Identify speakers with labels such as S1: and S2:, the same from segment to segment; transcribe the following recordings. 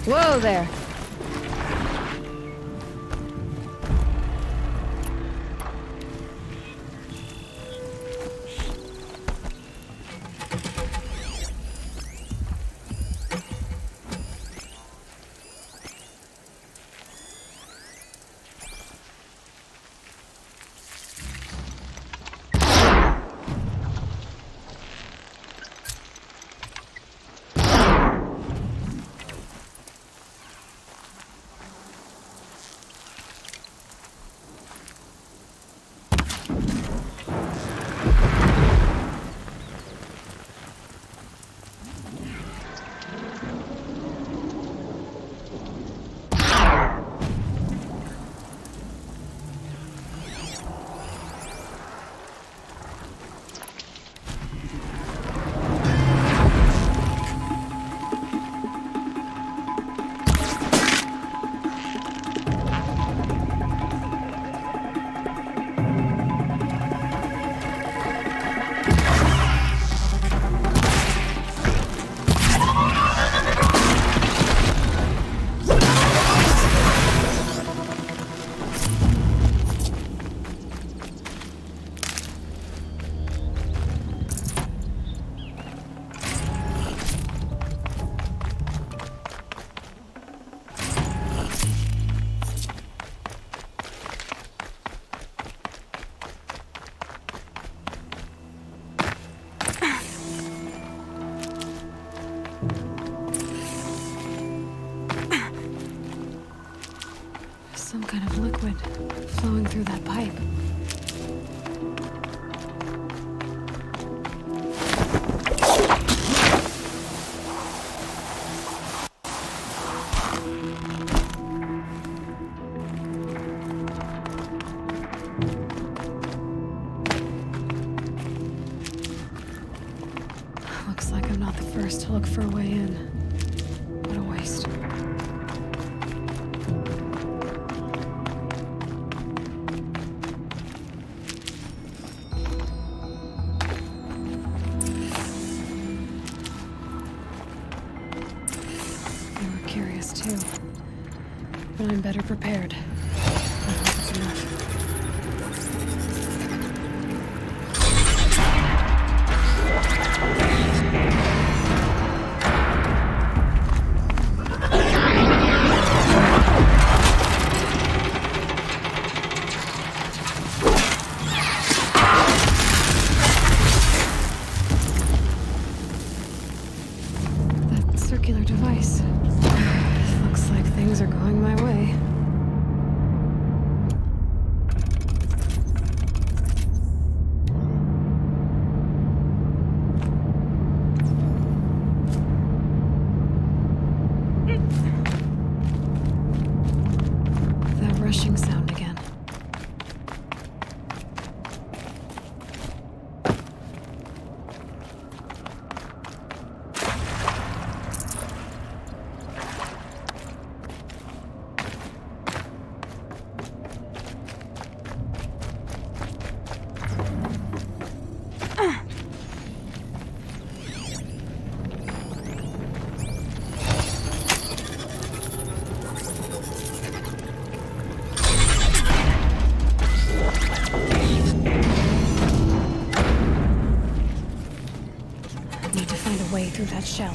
S1: Whoa there!
S2: Some kind of liquid flowing through that pipe. Looks like I'm not the first to look for a way in. What a waste. Too. But I'm better prepared. I hope it's enough. That circular device. Looks like things are going my way. That rushing sound again. Need to find a way through that shell.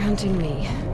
S2: counting me.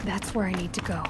S2: That's where I need to go.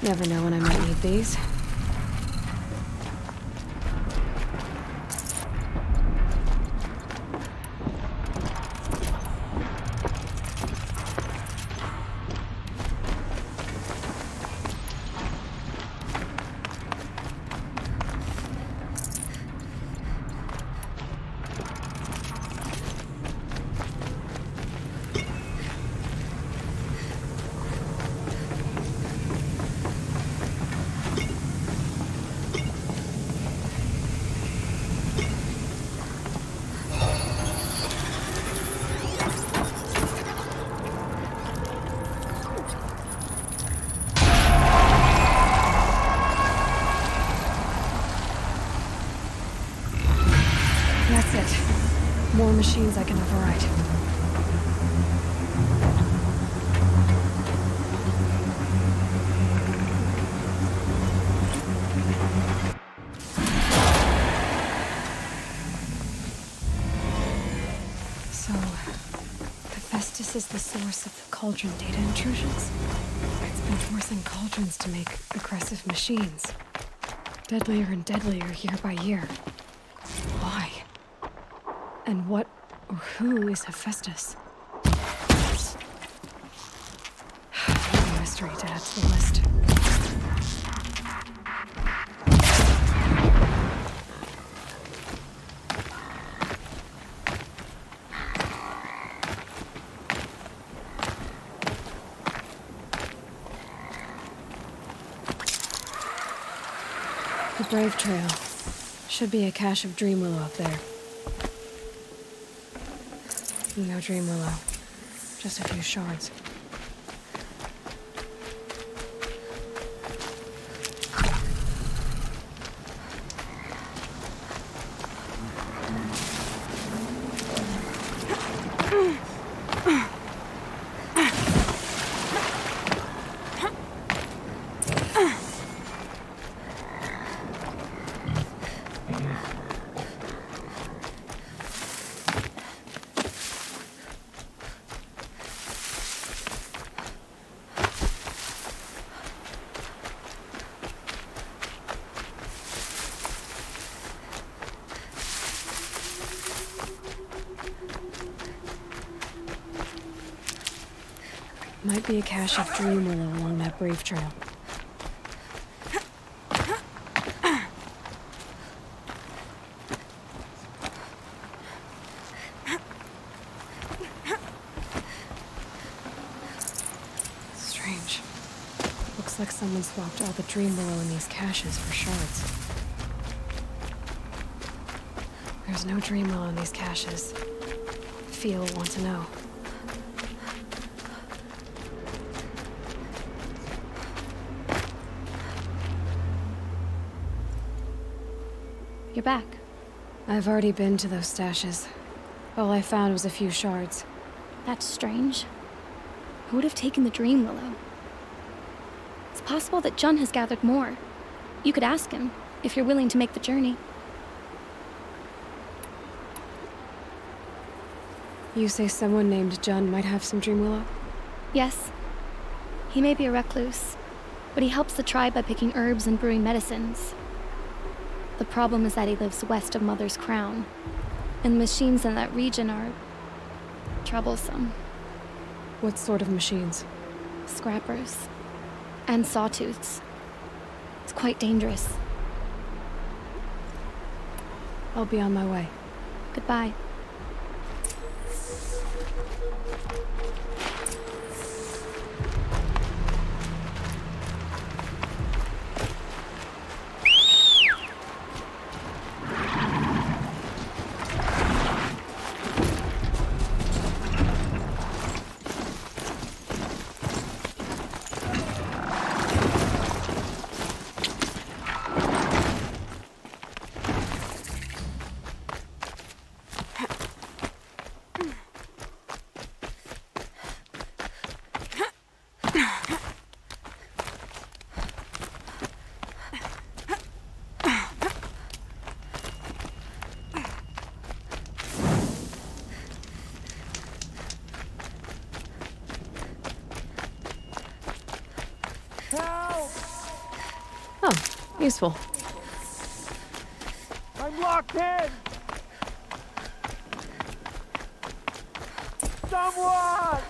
S2: Never know when I might need these. That's it. More machines I can override. So, Hephaestus is the source of the cauldron data intrusions. It's been forcing cauldrons to make aggressive machines. Deadlier and deadlier year by year. Why? And what or who is Hephaestus? Another mystery to add to the list. The Brave Trail. Should be a cache of Dream Willow up there. No Dream Willow. Just a few shards. Might be a cache of Dream Willow along that Brave Trail. Strange. Looks like someone swapped all the Dream Willow in these caches for shards. There's no Dream Willow in these caches. Feel will want to know.
S1: You're back.
S2: I've already been to those stashes. All I found was a few shards.
S1: That's strange. Who would have taken the Dream Willow? It's possible that Jun has gathered more. You could ask him, if you're willing to make the journey.
S2: You say someone named Jun might have some Dream Willow?
S1: Yes. He may be a recluse, but he helps the tribe by picking herbs and brewing medicines. The problem is that he lives west of Mother's Crown, and the machines in that region are troublesome.
S2: What sort of machines?
S1: Scrappers. And sawtooths. It's quite dangerous.
S2: I'll be on my way.
S1: Goodbye.
S2: Useful.
S3: I'm locked in! Someone!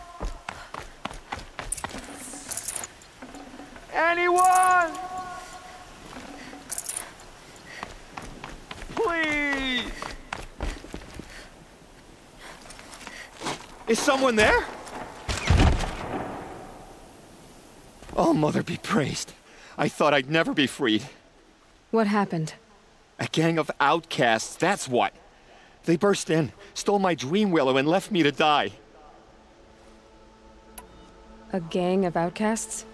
S3: Anyone! Please!
S4: Is someone there? Oh, Mother be praised. I thought I'd never be freed.
S2: What happened?
S4: A gang of outcasts, that's what. They burst in, stole my Dream Willow, and left me to die.
S2: A gang of outcasts?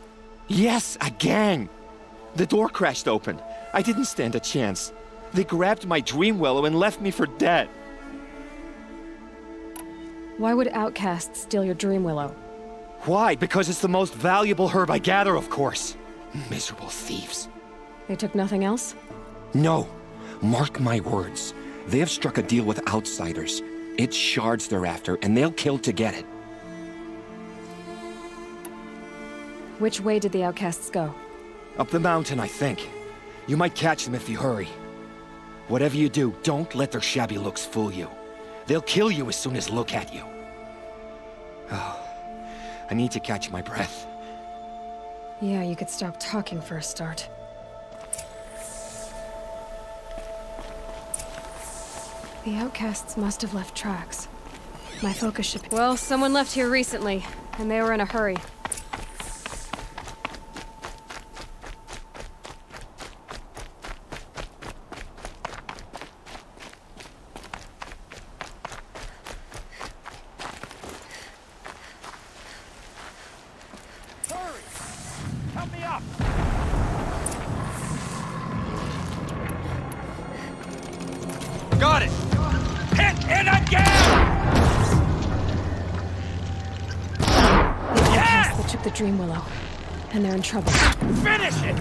S4: Yes, a gang! The door crashed open. I didn't stand a chance. They grabbed my Dream Willow and left me for dead.
S2: Why would outcasts steal your Dream Willow?
S4: Why? Because it's the most valuable herb I gather, of course. Miserable thieves.
S2: They took nothing else?
S4: No. Mark my words. They have struck a deal with outsiders. It's shards they're after, and they'll kill to get it.
S2: Which way did the outcasts go?
S4: Up the mountain, I think. You might catch them if you hurry. Whatever you do, don't let their shabby looks fool you. They'll kill you as soon as look at you. Oh, I need to catch my breath.
S2: Yeah, you could stop talking for a start. The outcasts must have left tracks. My focus should be— Well, someone left here recently, and they were in a hurry.
S3: Hurry! Help me up!
S4: Got it! Hit it again!
S2: The outcasts that took the Dream Willow, and they're in trouble.
S3: Finish it!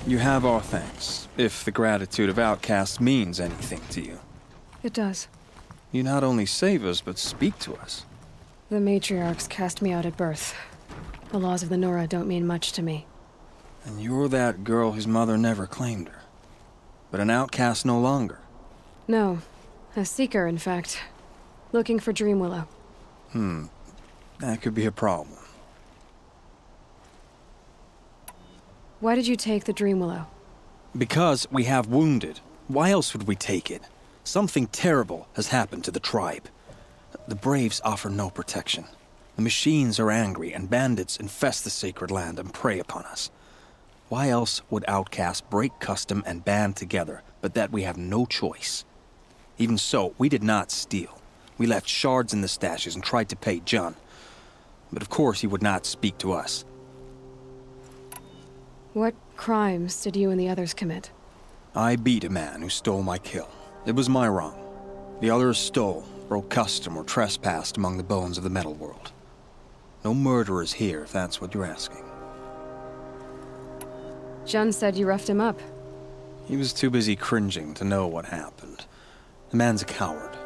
S5: You have our thanks, if the gratitude of outcasts means anything to you.
S2: It does.
S5: You not only save us, but speak to us.
S2: The matriarchs cast me out at birth. The laws of the Nora don't mean much to me.
S5: And you're that girl whose mother never claimed her. But an outcast no longer.
S2: No. A seeker, in fact. Looking for Dream Willow.
S5: That could be a problem.
S2: Why did you take the Dream Willow?
S5: Because we have wounded. Why else would we take it? Something terrible has happened to the tribe. The Braves offer no protection. The machines are angry, and bandits infest the sacred land and prey upon us. Why else would outcasts break custom and band together, but that we have no choice? Even so, we did not steal. We left shards in the stashes and tried to pay John. But of course he would not speak to us.
S2: What crimes did you and the others commit?
S5: I beat a man who stole my kill. It was my wrong. The others stole, broke custom, or trespassed among the bones of the metal world. No murderers here, if that's what you're asking.
S2: Jun said you roughed him up.
S5: He was too busy cringing to know what happened. The man's a coward.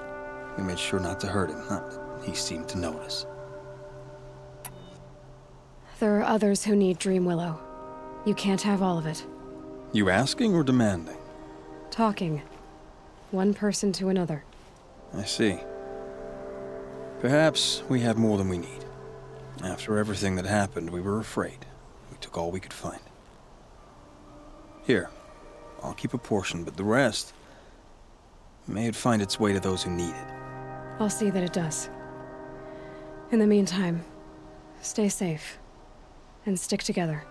S5: We made sure not to hurt him, not that he seemed to notice.
S2: There are others who need Dream Willow. You can't have all of it.
S5: You asking or demanding?
S2: Talking. One person to another.
S5: I see. Perhaps we have more than we need. After everything that happened, we were afraid. We took all we could find. Here, I'll keep a portion, but the rest... may it find its way to those who need it.
S2: I'll see that it does. In the meantime, stay safe. And stick together.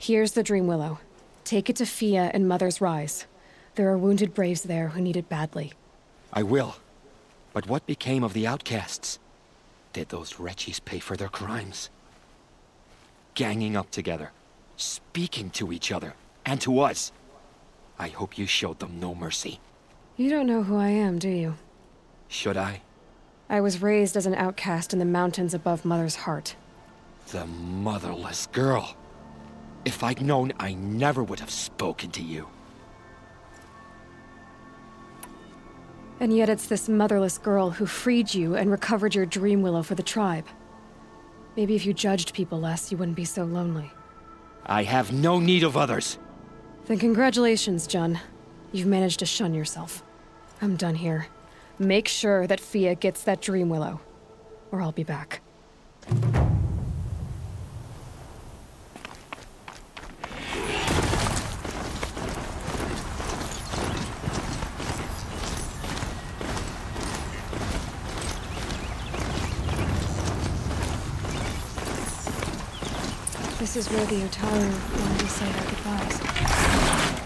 S2: Here's the Dream Willow. Take it to Fia and Mother's Rise. There are wounded Braves there who need it badly.
S4: I will. But what became of the outcasts? Did those wretches pay for their crimes? Ganging up together, speaking to each other, and to us. I hope you showed them no mercy.
S2: You don't know who I am, do you?
S4: Should I?
S2: I was raised as an outcast in the mountains above Mother's Heart.
S4: The motherless girl. If I'd known, I never would have spoken to you.
S2: And yet it's this motherless girl who freed you and recovered your dream willow for the tribe. Maybe if you judged people less, you wouldn't be so lonely.
S4: I have no need of others.
S2: Then congratulations, Jun. You've managed to shun yourself. I'm done here. Make sure that Fia gets that dream willow, or I'll be back. This is where the Otaru wanted to say their goodbyes.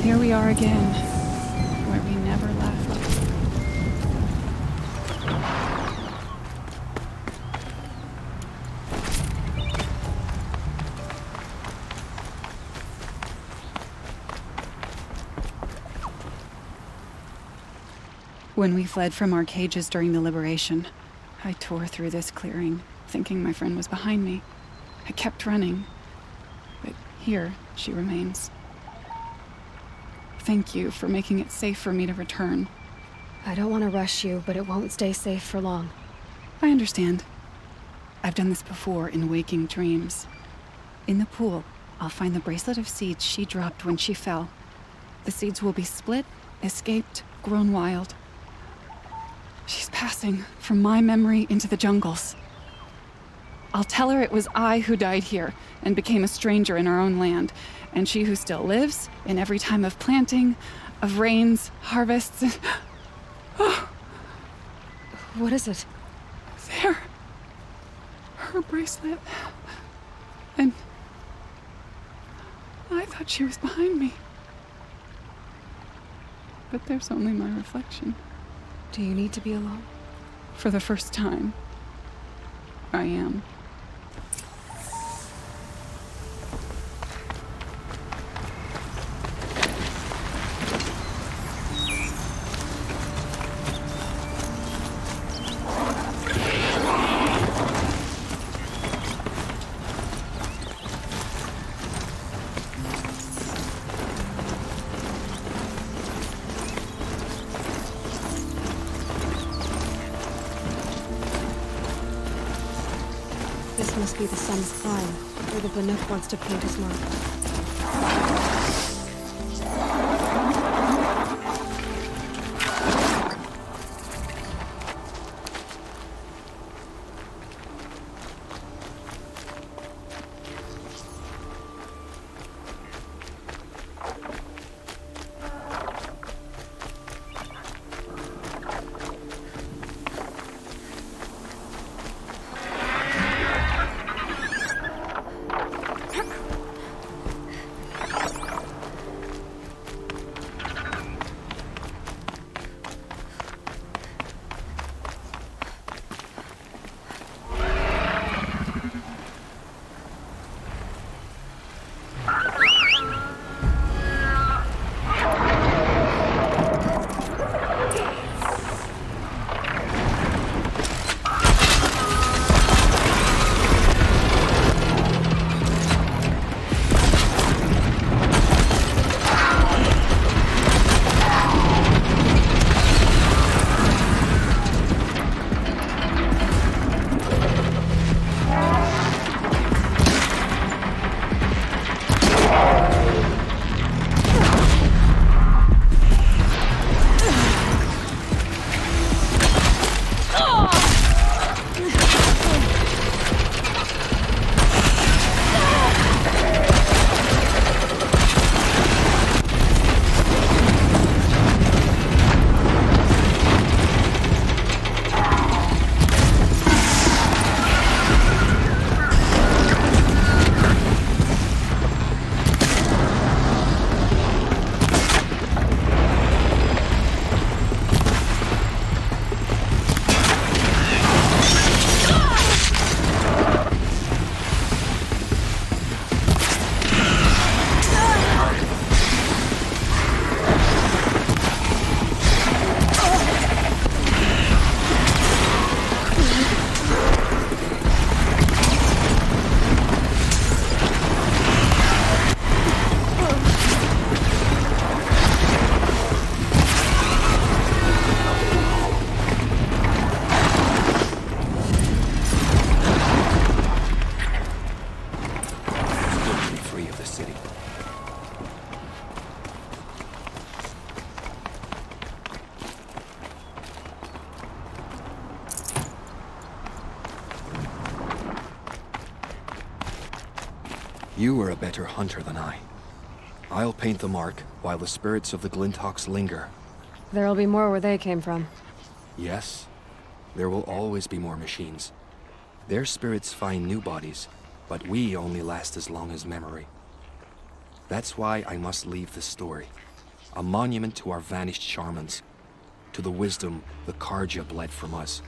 S6: Here we are again, where we never left. When we fled from our cages during the liberation, I tore through this clearing, thinking my friend was behind me. I kept running, but here she remains. Thank you for making it safe for me to return.
S2: I don't want to rush you, but it won't stay safe for long.
S6: I understand. I've done this before in waking dreams. In the pool, I'll find the bracelet of seeds she dropped when she fell. The seeds will be split, escaped, grown wild. She's passing from my memory into the jungles. I'll tell her it was I who died here and became a stranger in our own land, and she who still lives in every time of planting, of rains, harvests, and... Oh,
S2: What is it?
S6: there. Her bracelet. And I thought she was behind me. But there's only my reflection.
S2: Do you need to be alone?
S6: For the first time, I am.
S2: This must be the sun's climb, where the Banuk wants to paint his mark.
S4: You were a better hunter than I. I'll paint the mark while the spirits of the Glinthawks linger.
S2: There'll be more where they came from.
S4: Yes, there will always be more machines. Their spirits find new bodies, but we only last as long as memory. That's why I must leave this story. A monument to our vanished shamans, to the wisdom the Karja bled from us.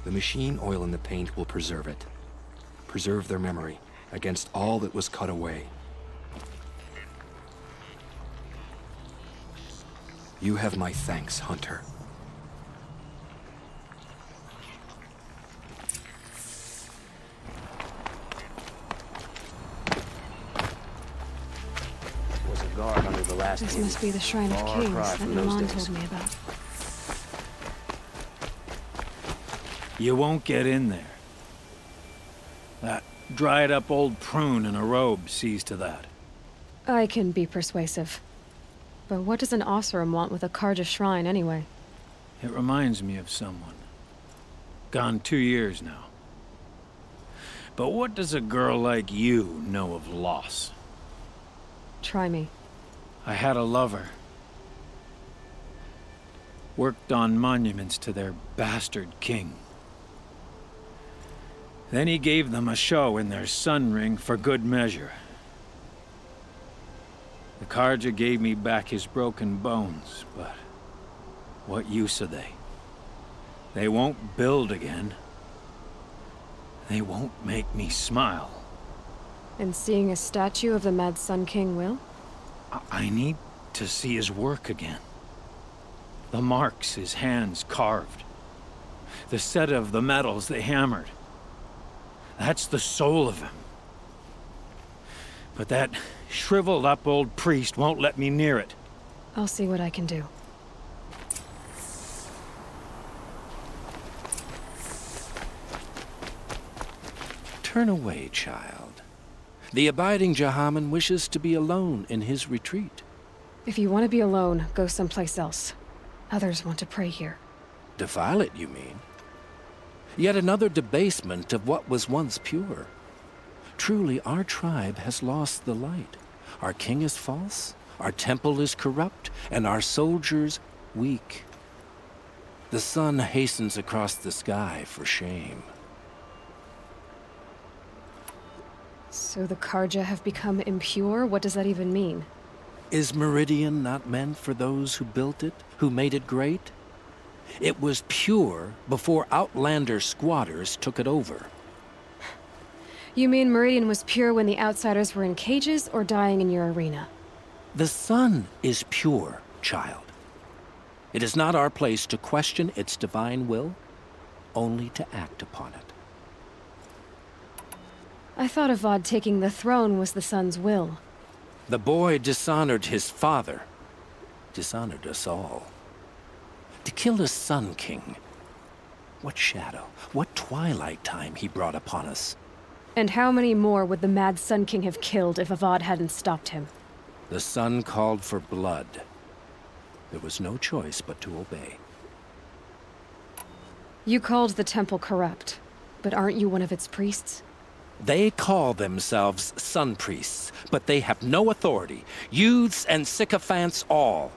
S4: The machine oil in the paint will preserve it. Preserve their memory against all that was cut away. You have my thanks, Hunter.
S7: Was a guard under the last.
S2: This must be the Shrine of Kings that Milan told me about.
S3: You won't get in there. That dried-up old prune in a robe sees to that.
S2: I can be persuasive. But what does an Osram want with a Karja shrine, anyway?
S3: It reminds me of someone. Gone 2 years now. But what does a girl like you know of loss?
S2: Try me.
S3: I had a lover. Worked on monuments to their bastard king. Then he gave them a show in their sun ring for good measure. The Karja gave me back his broken bones, but what use are they? They won't build again. They won't make me smile.
S2: And seeing a statue of the Mad Sun King will?
S3: I need to see his work again. The marks his hands carved. The set of the metals they hammered. That's the soul of him. But that shriveled up old priest won't let me near it.
S2: I'll see what I can do.
S7: Turn away, child. The abiding Jahaman wishes to be alone in his retreat.
S2: If you want to be alone, go someplace else. Others want to pray here.
S7: Defile it, you mean? Yet another debasement of what was once pure. Truly, our tribe has lost the light. Our king is false, our temple is corrupt, and our soldiers weak. The sun hastens across the sky for shame.
S2: So the Karja have become impure? What does that even mean?
S7: Is Meridian not meant for those who built it, who made it great? It was pure before outlander squatters took it over.
S2: You mean Meridian was pure when the outsiders were in cages or dying in your arena?
S7: The sun is pure, child. It is not our place to question its divine will, only to act upon it.
S2: I thought Avad taking the throne was the sun's will.
S7: The boy dishonored his father, dishonored us all. To kill a Sun King. What shadow, what twilight time he brought upon us.
S2: And how many more would the Mad Sun King have killed if Avad hadn't stopped him?
S7: The sun called for blood. There was no choice but to obey.
S2: You called the temple corrupt, but aren't you one of its priests?
S7: They call themselves sun priests, but they have no authority. Youths and sycophants all.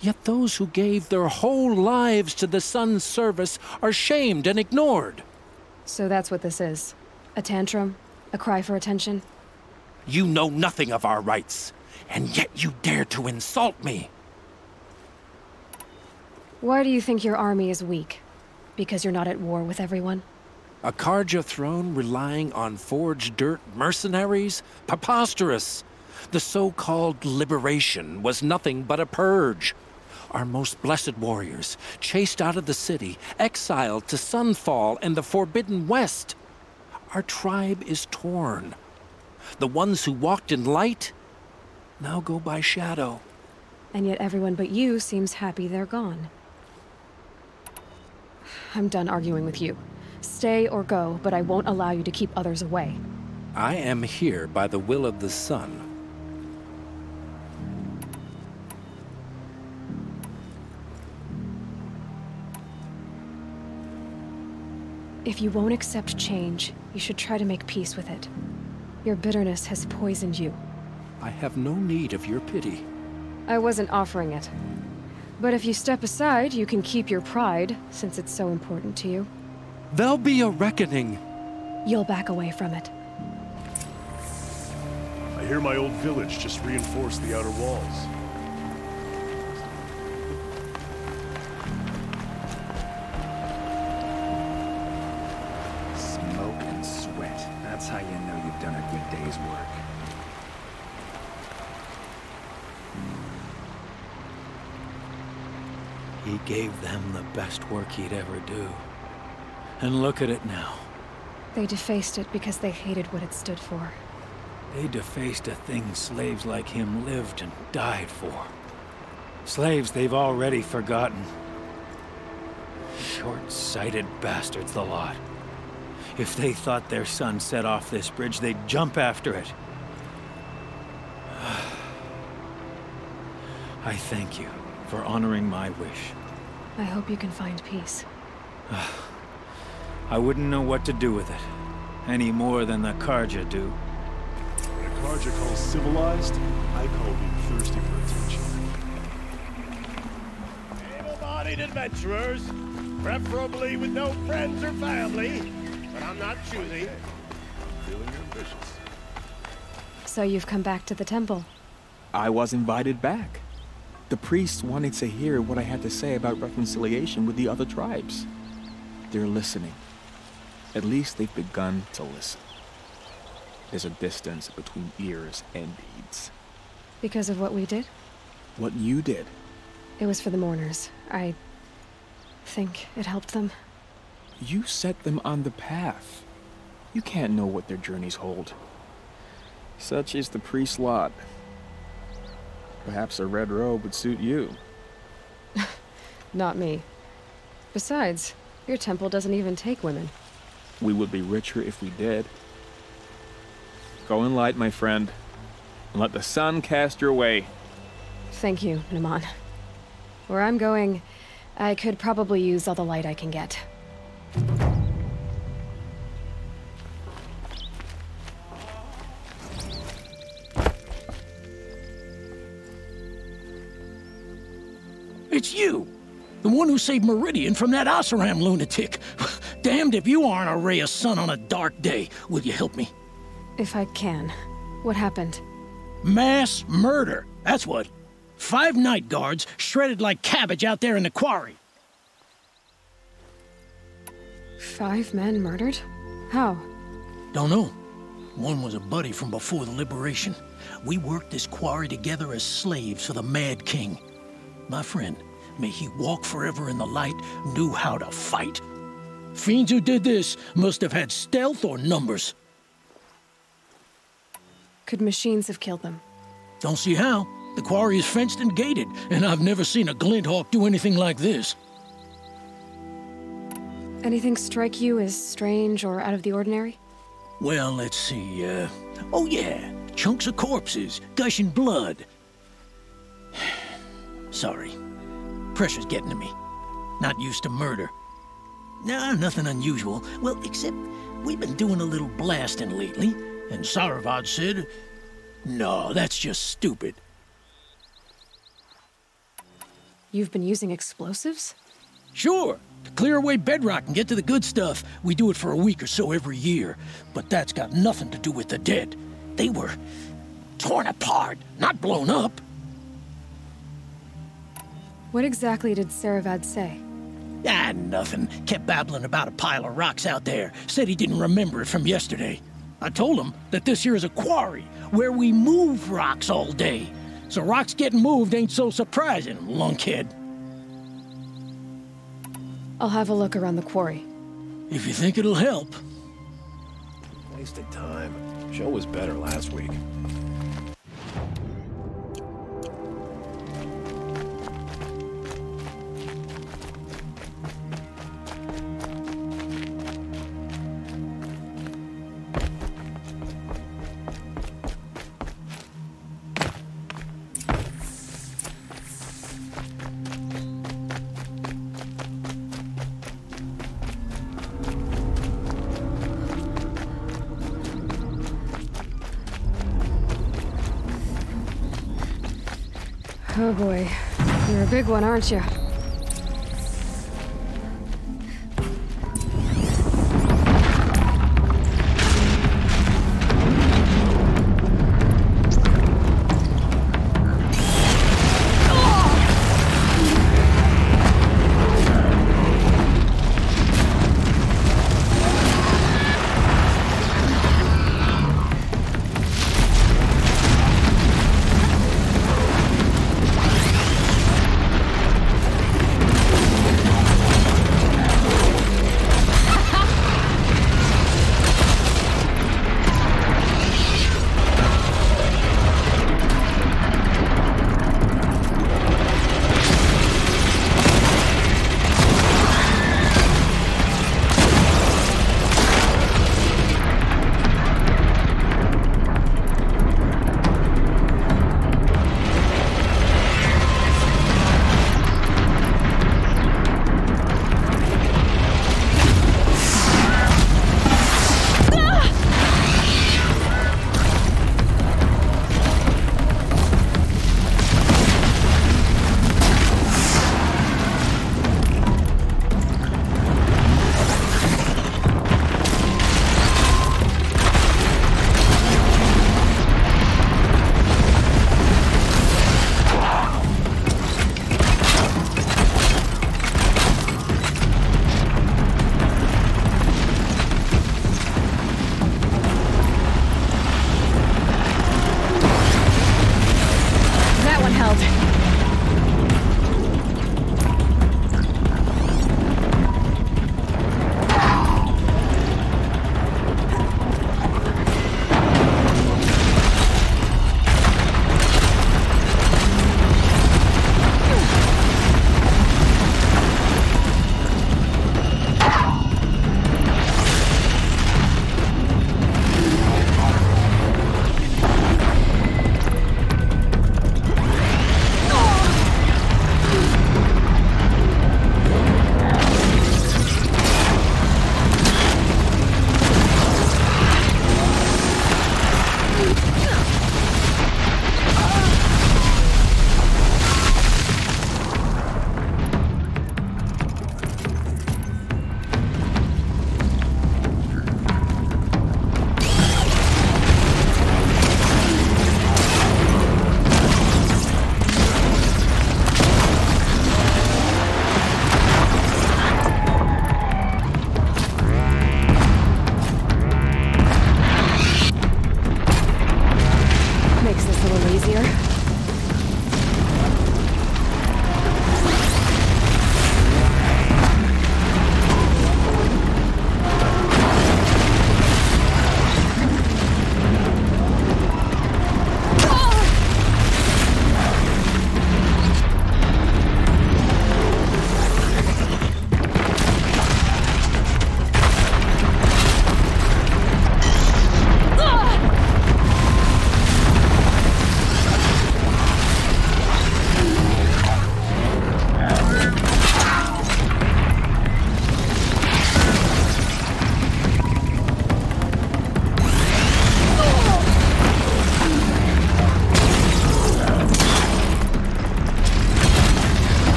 S7: Yet those who gave their whole lives to the sun's service are shamed and ignored.
S2: So that's what this is. A tantrum? A cry for attention?
S7: You know nothing of our rights, and yet you dare to insult me.
S2: Why do you think your army is weak? Because you're not at war with everyone?
S7: A Karja throne relying on forged dirt mercenaries? Preposterous! The so-called liberation was nothing but a purge. Our most blessed warriors, chased out of the city, exiled to Sunfall and the Forbidden West. Our tribe is torn. The ones who walked in light now go by shadow.
S2: And yet everyone but you seems happy they're gone. I'm done arguing with you. Stay or go, but I won't allow you to keep others away.
S7: I am here by the will of the sun.
S2: If you won't accept change, you should try to make peace with it. Your bitterness has poisoned you.
S7: I have no need of your pity.
S2: I wasn't offering it. But if you step aside, you can keep your pride, since it's so important to you.
S7: There'll be a reckoning.
S2: You'll back away from it.
S8: I hear my old village just reinforced the outer walls.
S9: Smoke and sweat. That's how you know you've done a good day's work.
S3: He gave them the best work he'd ever do. And look at it now.
S2: They defaced it because they hated what it stood for.
S3: They defaced a thing slaves like him lived and died for. Slaves they've already forgotten. Short-sighted bastards, the lot. If they thought their son set off this bridge, they'd jump after it. I thank you for honoring my wish.
S2: I hope you can find peace.
S3: I wouldn't know what to do with it, any more than the Karja do.
S8: What a Karja calls civilized, I call being thirsty for attention.
S10: Able-bodied adventurers, preferably with no friends or family, but I'm not choosy.
S8: Feeling ambitious.
S2: So you've come back to the temple.
S11: I was invited back. The priests wanted to hear what I had to say about reconciliation with the other tribes. They're listening. At least they've begun to listen. There's a distance between ears and deeds.
S2: Because of what we did?
S11: What you did.
S2: It was for the mourners. I think it helped them.
S11: You set them on the path. You can't know what their journeys hold. Such is the priest's lot. Perhaps a red robe would suit you.
S2: Not me. Besides, your temple doesn't even take women.
S11: We would be richer if we did. Go in light, my friend, and let the sun cast your way.
S2: Thank you, Naman. Where I'm going, I could probably use all the light I can get.
S10: It's you! The one who saved Meridian from that Oseram lunatic. Damned if you aren't a ray of sun on a dark day. Will you help me?
S2: If I can. What happened?
S10: Mass murder. That's what. 5 night guards shredded like cabbage out there in the quarry.
S2: 5 men murdered? How?
S10: Don't know. One was a buddy from before the liberation. We worked this quarry together as slaves for the Mad King. My friend, may he walk forever in the light, knew how to fight. Fiends who did this must have had stealth or numbers.
S2: Could machines have killed them?
S10: Don't see how. The quarry is fenced and gated, and I've never seen a Glinthawk do anything like this.
S2: Anything strike you as strange or out of the ordinary?
S10: Well, let's see, oh yeah, chunks of corpses, gushing blood. Sorry. Pressure's getting to me. Not used to murder. Nah, nothing unusual. Well, except we've been doing a little blasting lately, and Saravad said, no, that's just stupid.
S2: You've been using explosives?
S10: Sure. To clear away bedrock and get to the good stuff, we do it for a week or so every year. But that's got nothing to do with the dead. They were torn apart, not blown up.
S2: What exactly did Saravad say?
S10: Ah, nothing. Kept babbling about a pile of rocks out there. Said he didn't remember it from yesterday. I told him that this here is a quarry, where we move rocks all day. So rocks getting moved ain't so surprising, lunkhead.
S2: I'll have a look around the quarry.
S10: If you think it'll help.
S8: Wasted time. Show was better last week.
S2: Oh boy. You're a big one, aren't you?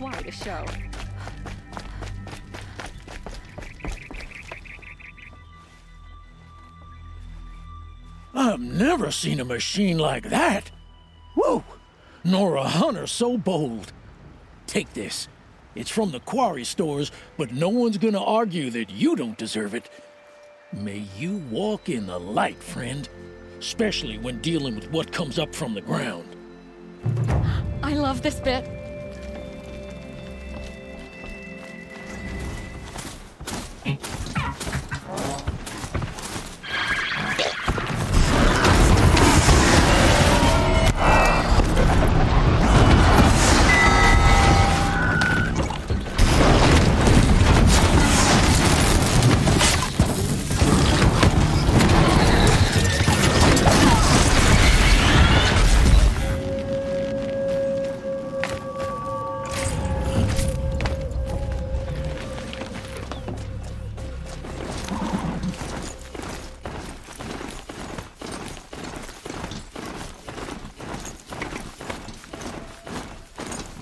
S2: quite a show.
S10: I've never seen a machine like that. Whoa! Nor a hunter so bold. Take this. It's from the quarry stores, but no one's gonna argue that you don't deserve it. May you walk in the light, friend. Especially when dealing with what comes up from the ground.
S2: I love this bit.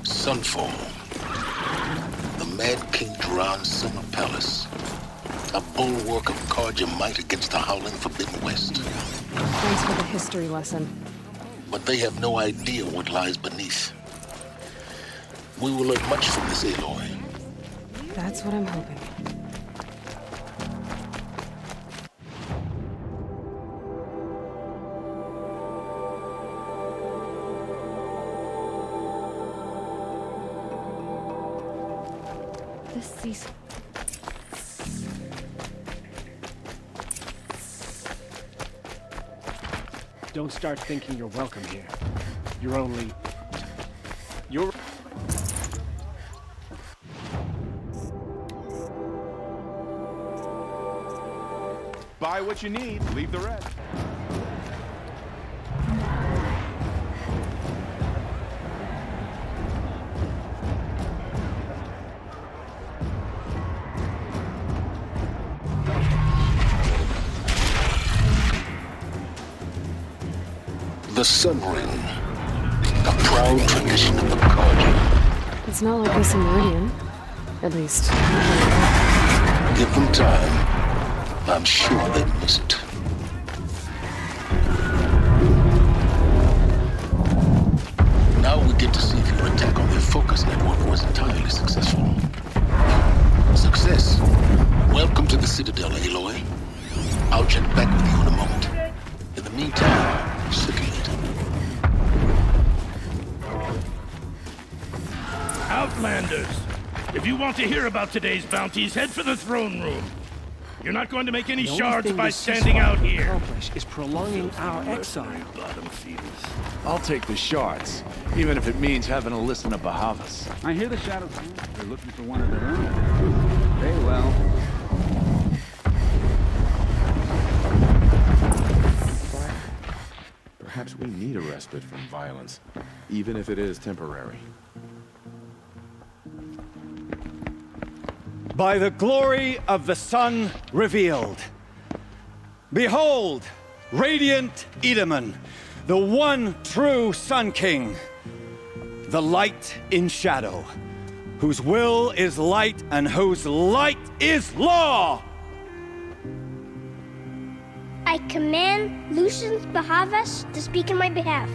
S12: Sunfall. The Mad King Duran's summer palace. A bulwark of cards your might against the howling Forbidden West.
S2: Thanks for the history lesson.
S12: But they have no idea what lies beneath. We will learn much from this, Aloy.
S2: That's what I'm hoping. This
S13: Don't start thinking you're welcome here. You're only... You're...
S8: Buy what you need, leave the rest.
S12: The Sun Ring. A proud tradition of the Carja.
S2: It's not like this in Meridian. At least.
S12: Give them time. I'm sure they miss it. Now we get to see if your attack on their focus network was entirely successful. Success. Welcome to the Citadel, Aloy. I'll check back with you in a moment. In the meantime, circulate.
S10: Outlanders! If you want to hear about today's bounties, head for the throne room. You're not going to make any shards by standing out here.
S13: Is prolonging our exile.
S8: Bottom feeders. I'll take the shards, even if it means having to listen to Bahavas.
S9: I hear the shadows. They're looking for one of their own. Very well.
S14: Perhaps we need a respite from violence, even if it is temporary.
S15: By the glory of the sun revealed. Behold, radiant Edaman, the one true Sun King, the light in shadow, whose will is light and whose light is law!
S16: I command Lucius Bahavas to speak in my behalf.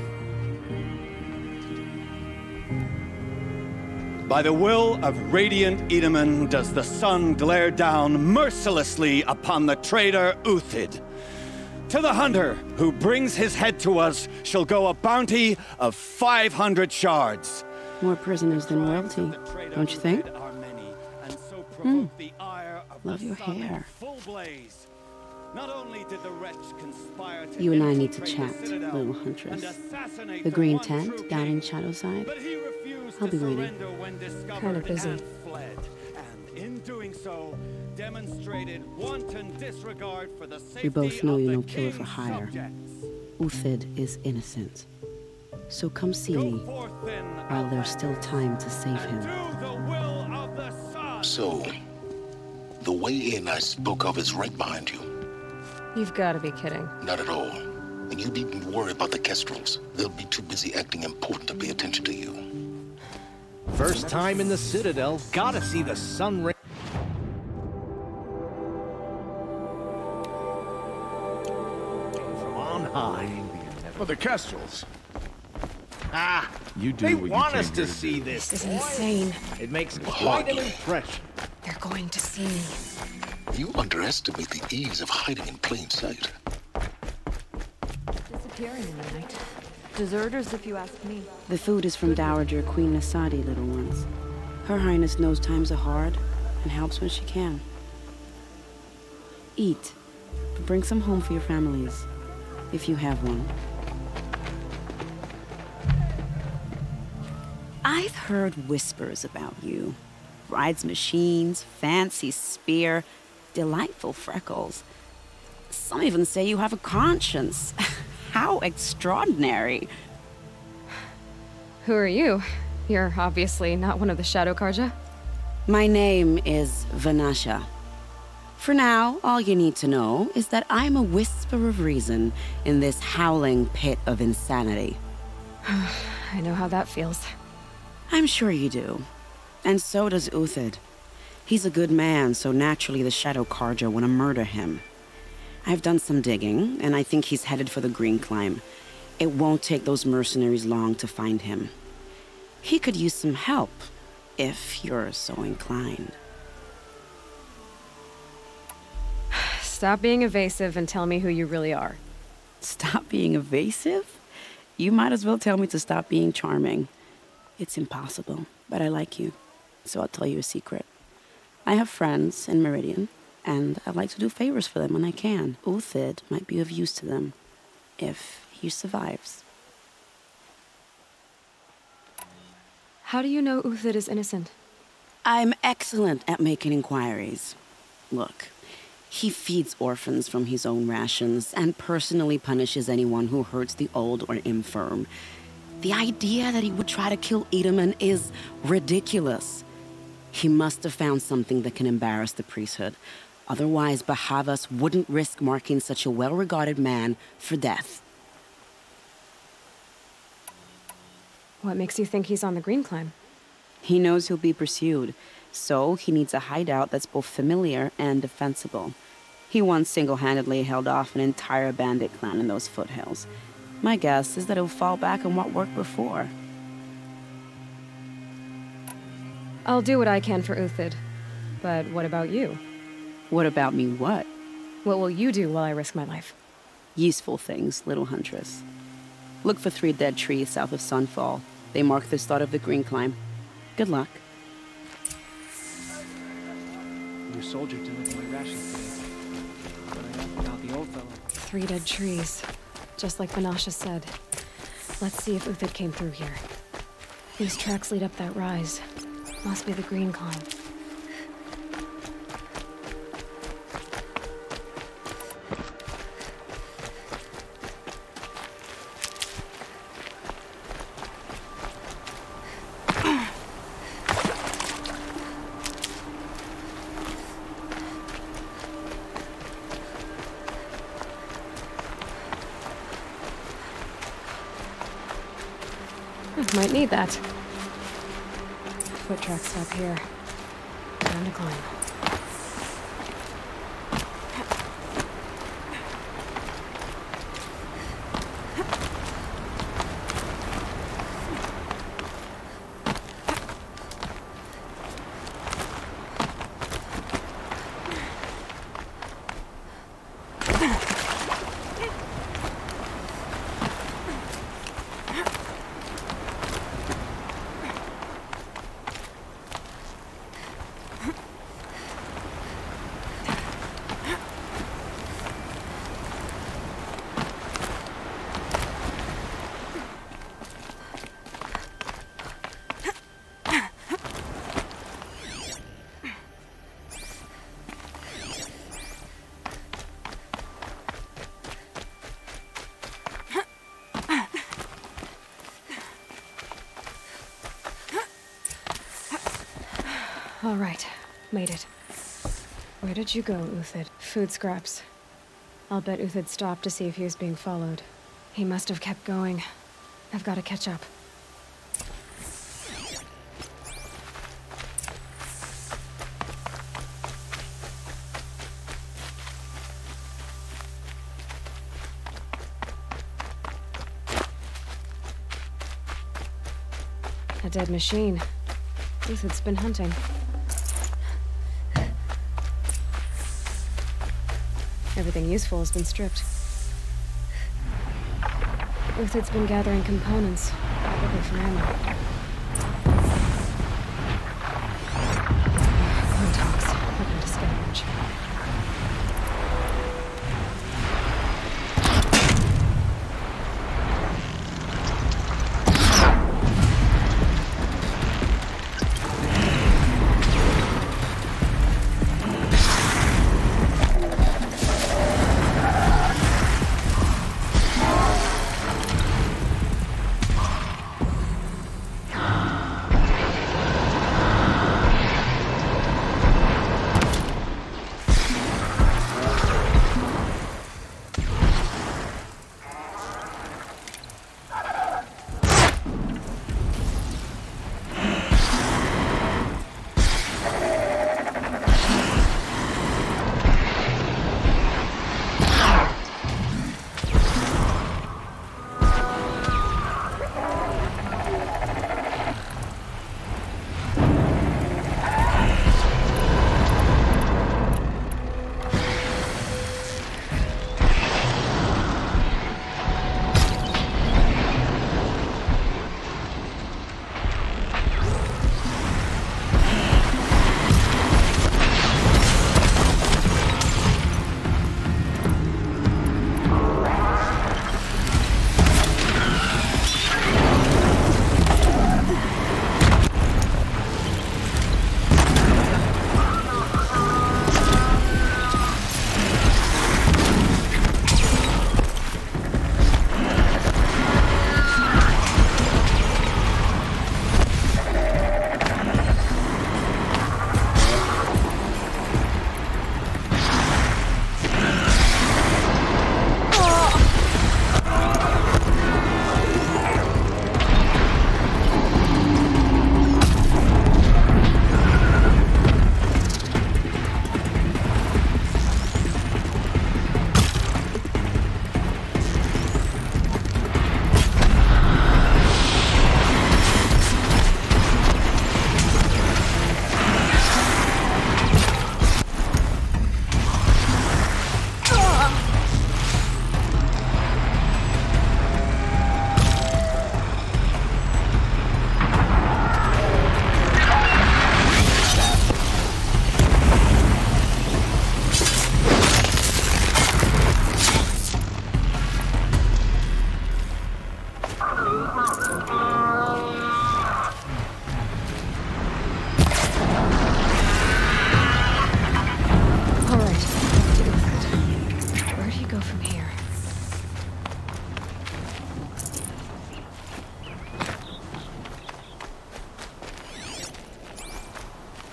S15: By the will of radiant Edaman does the sun glare down mercilessly upon the traitor Uthid. To the hunter who brings his head to us shall go a bounty of 500 shards.
S17: More prisoners than royalty, don't you think? Love your hair.
S15: Not only did the wretch conspire to
S17: You and I need to chat, little huntress. The green tent down in Shadowside. I'll be waiting.
S2: Kinda busy.
S15: And in doing so, demonstrated wanton disregard for the safety
S17: We both know you're no
S15: of the
S17: killer for
S15: king's
S17: hire.
S15: subjects.
S17: Uthid is innocent. So come see me while there's still time to save him.
S12: So, the way in I spoke of is right behind you.
S2: You've got to be kidding.
S12: Not at all. And you needn't worry about the Kestrels. They'll be too busy acting important to pay attention to you.
S13: First time in the Citadel, gotta see the sun ray. From on high.
S14: For the Kestrels.
S13: Ah,
S14: You do
S13: they
S14: what you
S13: want
S14: came
S13: us
S14: here
S13: to
S14: to
S13: see
S14: do.
S13: this.
S2: This is insane.
S13: It makes quite an impression.
S2: They're going to see me.
S12: You underestimate the ease of hiding in plain sight.
S2: Disappearing in the night. Deserters, if you ask me.
S17: The food is from Dowager Queen Nasadi, little ones. Her Highness knows times are hard and helps when she can. Eat, but bring some home for your families, if you have one. I've heard whispers about you. Rides machines, fancy spear, delightful freckles. Some even say you have a conscience. How extraordinary.
S2: Who are you? You're obviously not one of the Shadow Karja.
S17: My name is Vanasha. For now, all you need to know is that I'm a whisper of reason in this howling pit of insanity.
S2: I know how that feels.
S17: I'm sure you do. And so does Uthid. He's a good man, so naturally the Shadow Karja want to murder him. I've done some digging, and I think he's headed for the Green Climb. It won't take those mercenaries long to find him. He could use some help, if you're so inclined.
S2: Stop being evasive and tell me who you really are.
S17: Stop being evasive? You might as well tell me to stop being charming. It's impossible, but I like you, so I'll tell you a secret. I have friends in Meridian, and I like to do favors for them when I can. Uthid might be of use to them, if he survives.
S2: How do you know Uthid is innocent?
S17: I'm excellent at making inquiries. Look, he feeds orphans from his own rations and personally punishes anyone who hurts the old or infirm. The idea that he would try to kill Edaman is ridiculous. He must have found something that can embarrass the priesthood. Otherwise, Bahavas wouldn't risk marking such a well-regarded man for death.
S2: What makes you think he's on the Green Climb?
S17: He knows he'll be pursued, so he needs a hideout that's both familiar and defensible. He once single-handedly held off an entire bandit clan in those foothills. My guess is that he'll fall back on what worked before.
S2: I'll do what I can for Uthid. But what about you?
S17: What about me what?
S2: What will you do while I risk my life?
S17: Useful things, little huntress. Look for 3 dead trees south of Sunfall. They mark the start of the Green Climb. Good luck.
S13: New soldier delivered my rations today. But I asked about the old fellow.
S2: 3 dead trees. Just like Vanasha said. Let's see if Uthid came through here. These tracks lead up that rise. Must be the Green Climb. Might need that. Foot tracks stop here. Time to climb. All right, made it. Where did you go, Uthid? Food scraps. I'll bet Uthid stopped to see if he was being followed. He must have kept going. I've got to catch up. A dead machine. Uthid's been hunting. Everything useful has been stripped. Uthid's been gathering components, probably for ammo. Contacts, hoping to scavenge.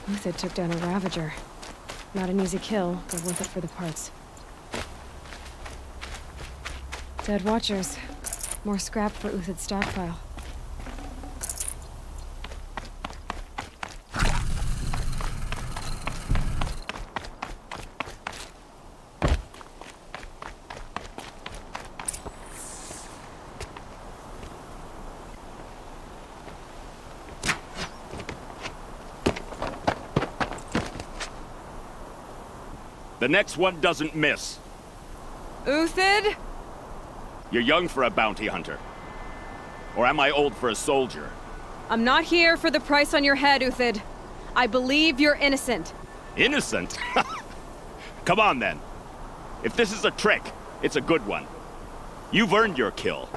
S2: Uthid took down a Ravager. Not an easy kill, but worth it for the parts. Dead Watchers. More scrap for Uthid's stockpile.
S18: The next one doesn't miss.
S2: Uthid?
S18: You're young for a bounty hunter. Or am I old for a soldier?
S2: I'm not here for the price on your head, Uthid. I believe you're innocent.
S18: Innocent? Come on, then. If this is a trick, it's a good one. You've earned your kill.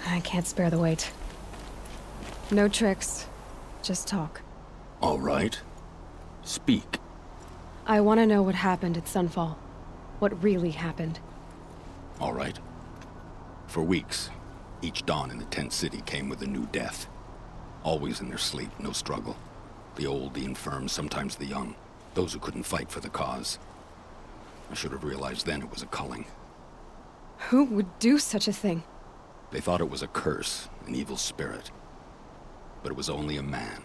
S2: I can't spare the weight. No tricks. Just talk.
S12: All right. Speak.
S2: I want to know what happened at Sunfall. What really happened.
S12: All right. For weeks, each dawn in the tent city came with a new death. Always in their sleep, no struggle. The old, the infirm, sometimes the young. Those who couldn't fight for the cause. I should have realized then it was a culling.
S2: Who would do such a thing?
S12: They thought it was a curse, an evil spirit. But it was only a man.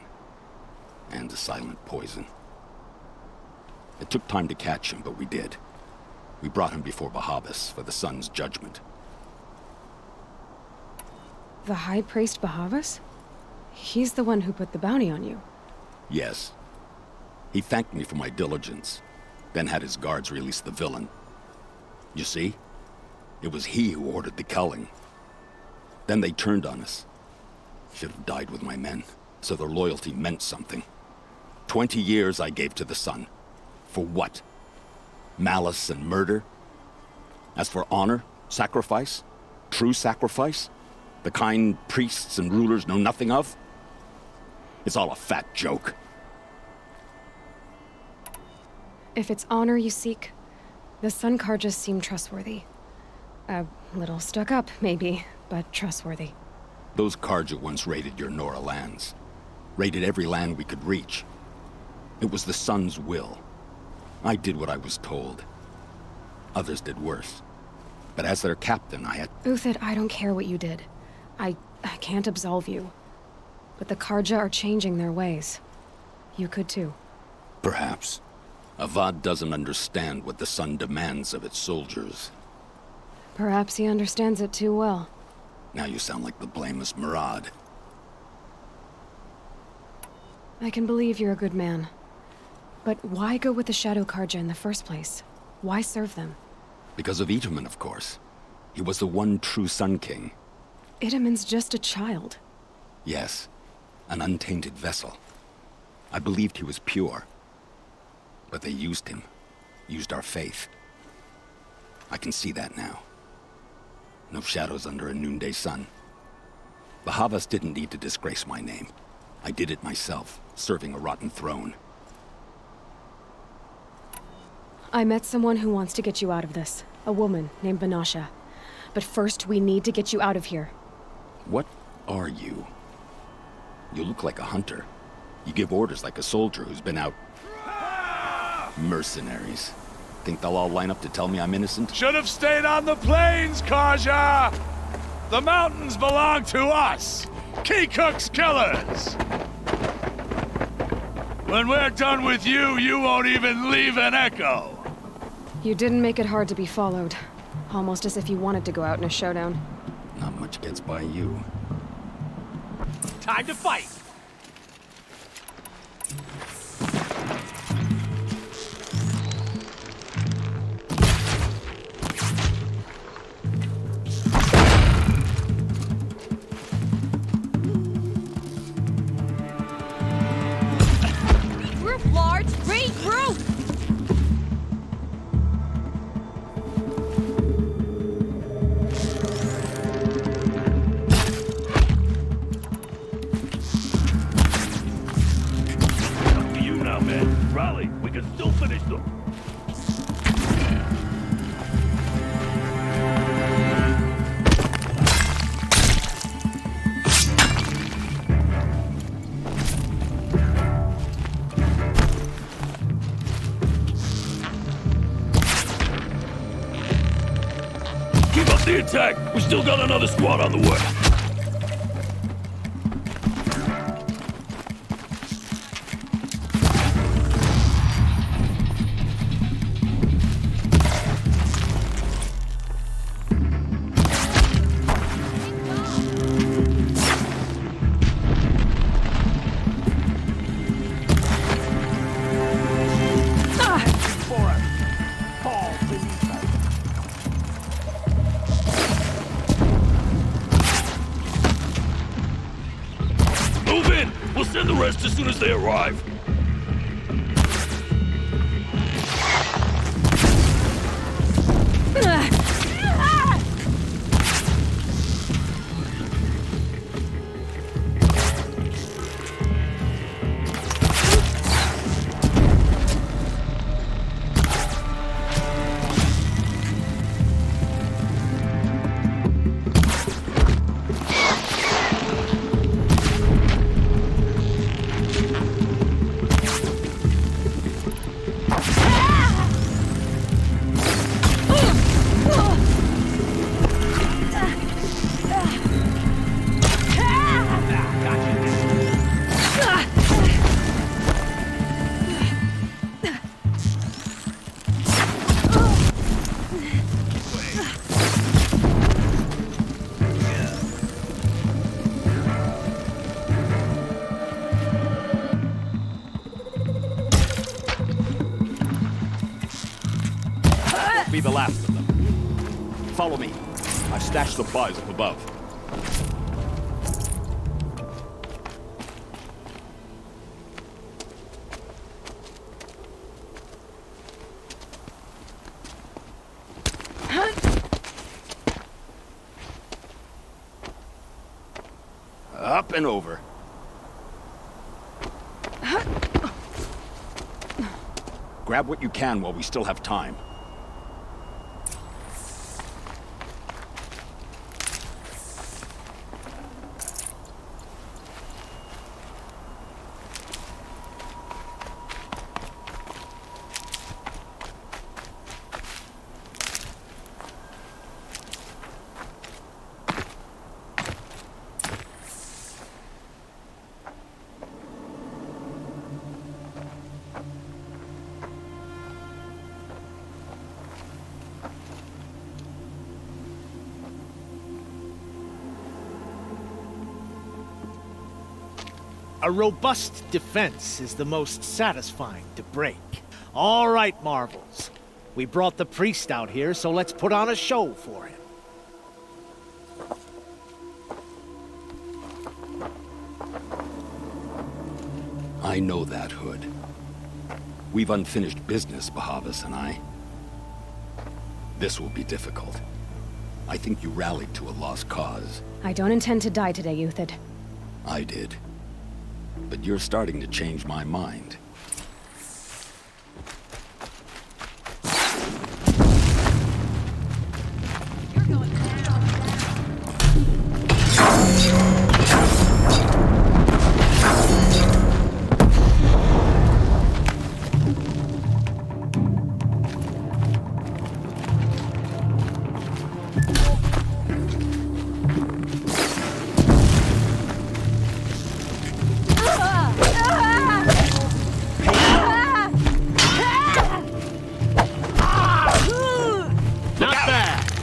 S12: And a silent poison. It took time to catch him, but we did. We brought him before Bahavas for the sun's judgment.
S2: The High Priest Bahavas? He's the one who put the bounty on you.
S12: Yes. He thanked me for my diligence, then had his guards release the villain. You see? It was he who ordered the culling. Then they turned on us. Should have died with my men, so their loyalty meant something. 20 years I gave to the sun. For what? Malice and murder? As for honor, sacrifice, true sacrifice, the kind priests and rulers know nothing of? It's all a fat joke.
S2: If it's honor you seek, the Sun Karjas seem trustworthy. A little stuck up, maybe, but trustworthy.
S12: Those Karja once raided your Nora lands. Raided every land we could reach. It was the Sun's will. I did what I was told. Others did worse. But as their captain, I had...
S2: Uthid, I don't care what you did. I can't absolve you. But the Karja are changing their ways. You could too.
S12: Perhaps. Avad doesn't understand what the Sun demands of its soldiers.
S2: Perhaps he understands it too well.
S12: Now you sound like the blameless Murad.
S2: I can believe you're a good man. But why go with the Shadow Karja in the first place? Why serve them?
S12: Because of Itaman, of course. He was the one true Sun King.
S2: Itaman's just a child.
S12: Yes. An untainted vessel. I believed he was pure. But they used him. Used our faith. I can see that now. No shadows under a noonday sun. Bahavas didn't need to disgrace my name. I did it myself, serving a rotten throne.
S2: I met someone who wants to get you out of this. A woman named Vanasha. But first, we need to get you out of here.
S12: What are you? You look like a hunter. You give orders like a soldier who's been out... Mercenaries. Think they'll all line up to tell me I'm innocent?
S8: Should have stayed on the plains, Karja! The mountains belong to us! Keycook's killers! When we're done with you, you won't even leave an echo!
S2: You didn't make it hard to be followed. Almost as if you wanted to go out in a showdown.
S12: Not much gets by you.
S8: Time to fight!
S19: Group large, regroup!
S20: Rally, we can still finish them. Keep up the attack. We still got another squad on the way. As soon as they arrive.
S18: the last of them. Follow me. I've stashed supplies up above. Up and over. Grab what you can while we still have time.
S21: A robust defense is the most satisfying to break. All right, Marvels. We brought the priest out here, so let's put on a show for him.
S12: I know that, Hood. We've unfinished business, Bahavas and I. This will be difficult. I think you rallied to a lost cause.
S2: I don't intend to die today, Uthid.
S12: I did. But you're starting to change my mind.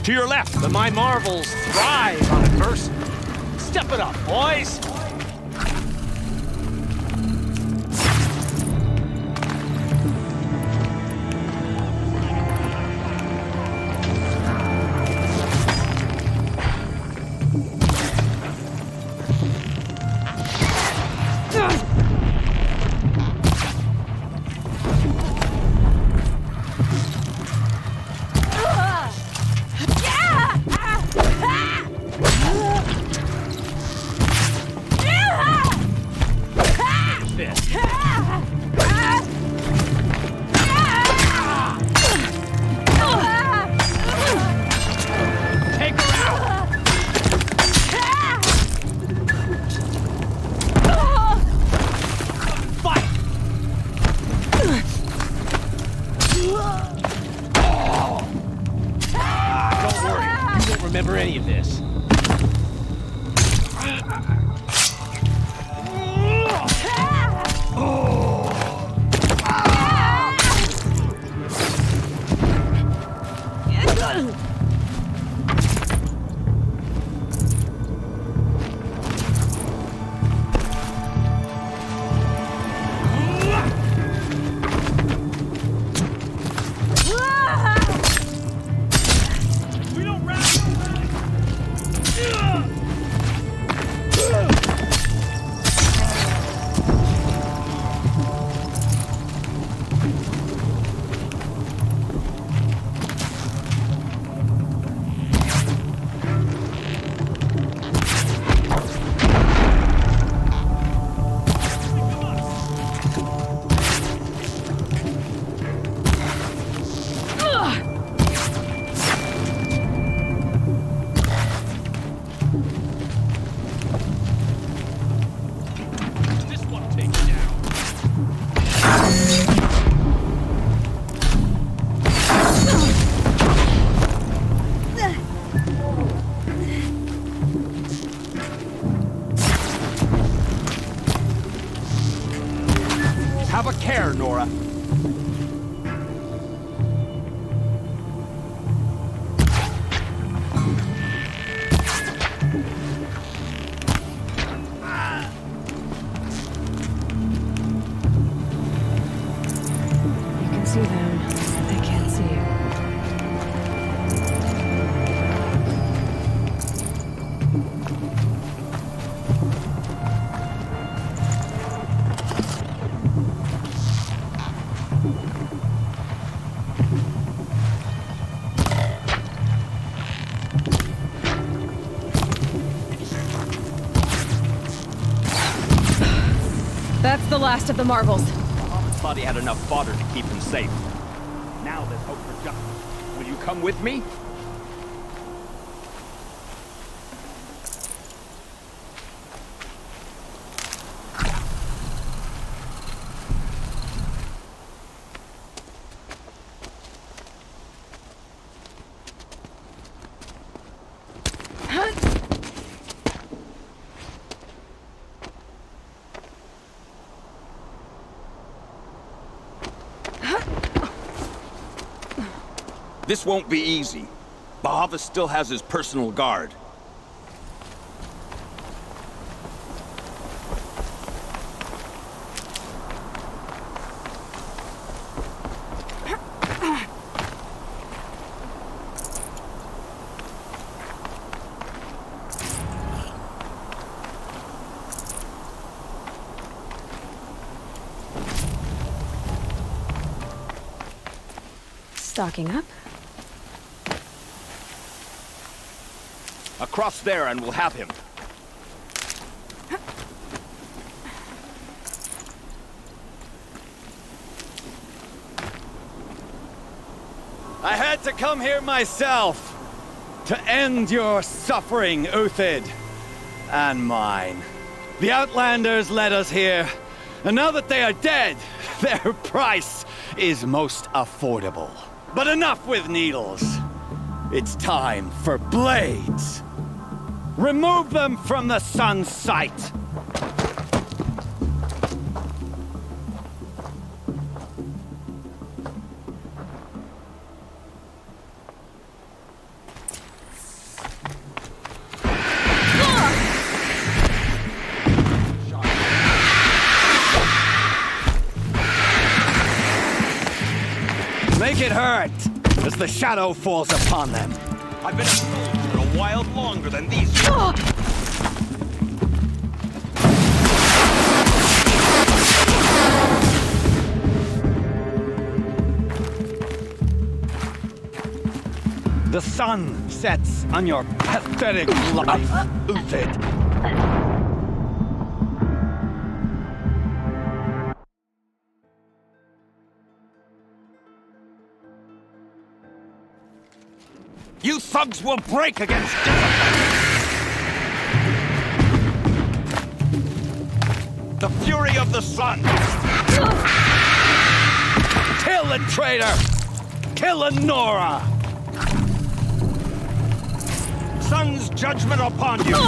S21: To your left, but my marvels thrive on adversity. Step it up, boys! Remember any of this.
S18: Have a care, Nora.
S2: You can see them, but they can't see you. That's the last of the marvels.
S1: Thought he had enough fodder to keep him safe. Now there's hope for justice. Will you come with me? This won't be easy. Bahavas still has his personal guard.
S2: Stocking up.
S1: Across there and we'll have him.
S15: I had to come here myself to end your suffering, Uthid, and mine. The Outlanders led us here, and now that they are dead, their price is most affordable. But enough with needles. It's time for blades. Remove them from the sun's sight. Make it hurt as the shadow falls upon them.
S1: I've been a soldier a while longer than these.
S15: The sun sets on your pathetic life, Uthid.
S1: You thugs will break against discipline! The fury of the sun!
S15: Kill the traitor! Kill Nora!
S1: Sun's judgment upon you!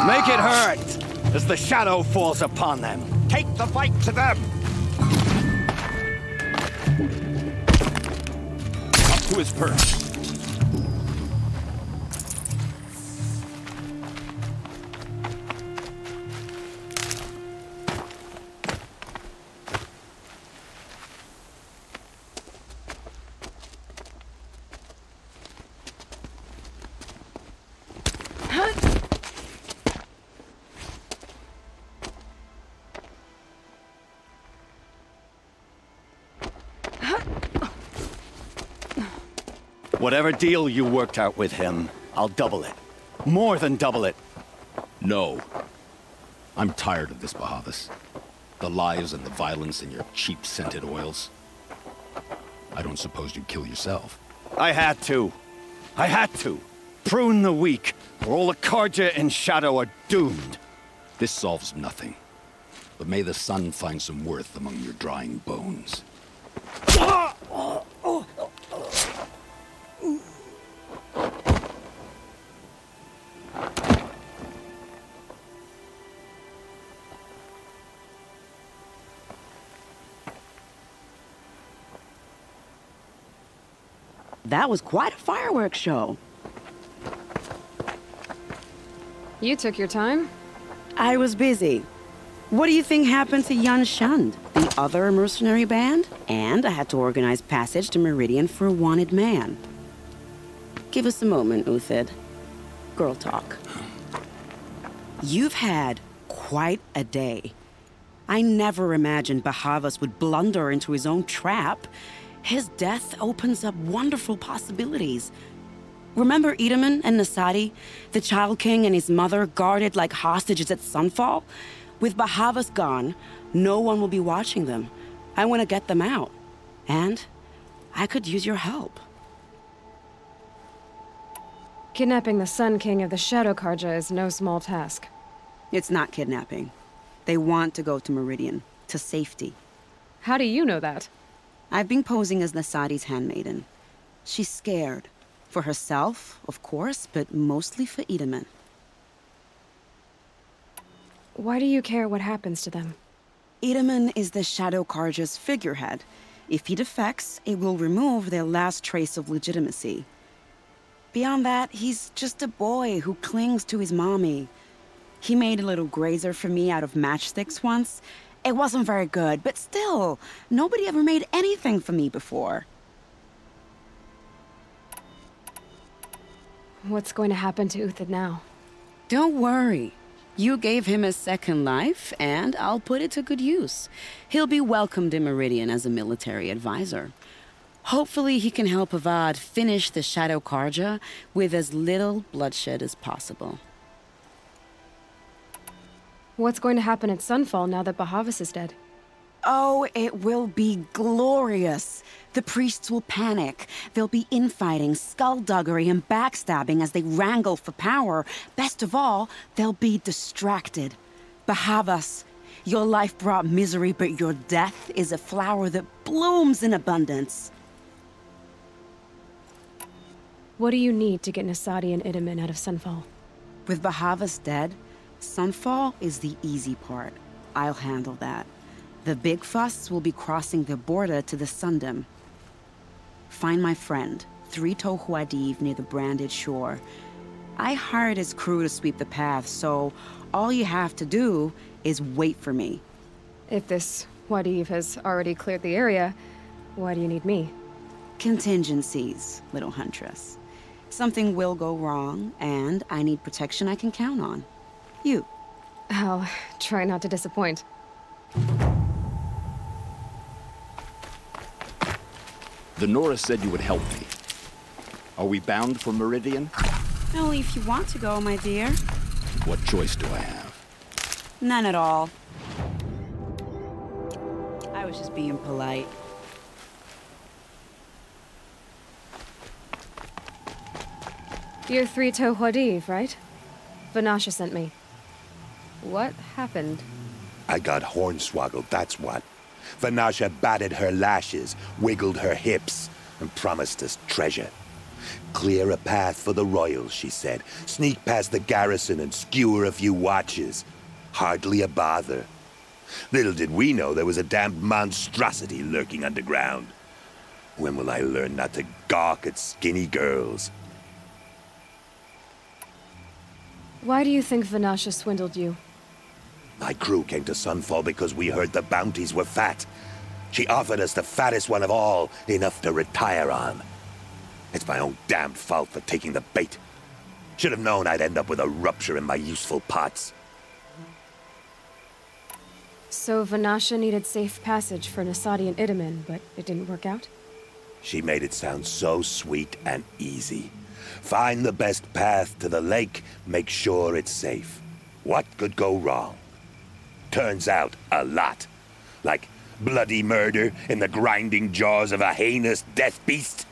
S15: Make it hurt as the shadow falls upon them.
S1: Take the fight to them! Up to his perch.
S15: Whatever deal you worked out with him, I'll double it. More than double it.
S12: No. I'm tired of this, Bahavas. The lies and the violence and your cheap-scented oils. I don't suppose you'd kill yourself.
S15: I had to. I had to. Prune the weak, or all the Karja in Shadow are doomed.
S12: This solves nothing. But may the sun find some worth among your drying bones.
S17: That was quite a fireworks show.
S2: You took your time?
S17: I was busy. What do you think happened to Yun Shund, the other mercenary band? And I had to organize passage to Meridian for a wanted man. Give us a moment, Uthid. Girl talk. You've had quite a day. I never imagined Bahavas would blunder into his own trap. His death opens up wonderful possibilities. Remember Edaman and Nasadi, the Child King and his mother guarded like hostages at Sunfall? With Bahavas gone, no one will be watching them. I want to get them out. And I could use your help.
S2: Kidnapping the Sun King of the Shadow Karja is no small task.
S17: It's not kidnapping. They want to go to Meridian, to safety.
S2: How do you know that?
S17: I've been posing as Nasadi's handmaiden. She's scared. For herself, of course, but mostly for Edaman.
S2: Why do you care what happens to them?
S17: Edaman is the Shadow Karja's figurehead. If he defects, it will remove their last trace of legitimacy. Beyond that, he's just a boy who clings to his mommy. He made a little grazer for me out of matchsticks once. It wasn't very good, but still, nobody ever made anything for me before.
S2: What's going to happen to Uthid now?
S17: Don't worry. You gave him a second life, and I'll put it to good use. He'll be welcomed in Meridian as a military advisor. Hopefully he can help Avad finish the Shadow Karja with as little bloodshed as possible.
S2: What's going to happen at Sunfall now that Bahavas is dead?
S17: Oh, it will be glorious. The priests will panic. There'll be infighting, skullduggery, and backstabbing as they wrangle for power. Best of all, they'll be distracted. Bahavas, your life brought misery, but your death is a flower that blooms in abundance.
S2: What do you need to get Nasadi and Edaman out of Sunfall?
S17: With Bahavas dead, Sunfall is the easy part. I'll handle that. The big fuss will be crossing the border to the Sundom. Find my friend, 3-Toe Huadiv, near the branded shore. I hired his crew to sweep the path, so all you have to do is wait for me.
S2: If this Huadiv has already cleared the area, why do you need me?
S17: Contingencies, little huntress. Something will go wrong, and I need protection I can count on. You.
S2: I'll try not to disappoint.
S18: The Nora said you would help me. Are we bound for Meridian?
S17: Only if you want to go, my dear.
S18: What choice do I have?
S17: None at all. I was just being polite.
S2: You're 3-Toe Huadiv, right? Vanasha sent me. What happened?
S5: I got hornswoggled, that's what. Vanasha batted her lashes, wiggled her hips, and promised us treasure. Clear a path for the royals, she said. Sneak past the garrison and skewer a few watches. Hardly a bother. Little did we know there was a damned monstrosity lurking underground. When will I learn not to gawk at skinny girls?
S2: Why do you think Vanasha swindled you?
S5: My crew came to Sunfall because we heard the bounties were fat. She offered us the fattest one of all, enough to retire on. It's my own damned fault for taking the bait. Should have known I'd end up with a rupture in my useful parts.
S2: So Vanasha needed safe passage for Nasadi and Edaman, but it didn't work out?
S5: She made it sound so sweet and easy. Find the best path to the lake, make sure it's safe. What could go wrong? Turns out, a lot. Like bloody murder in the grinding jaws of a heinous death beast.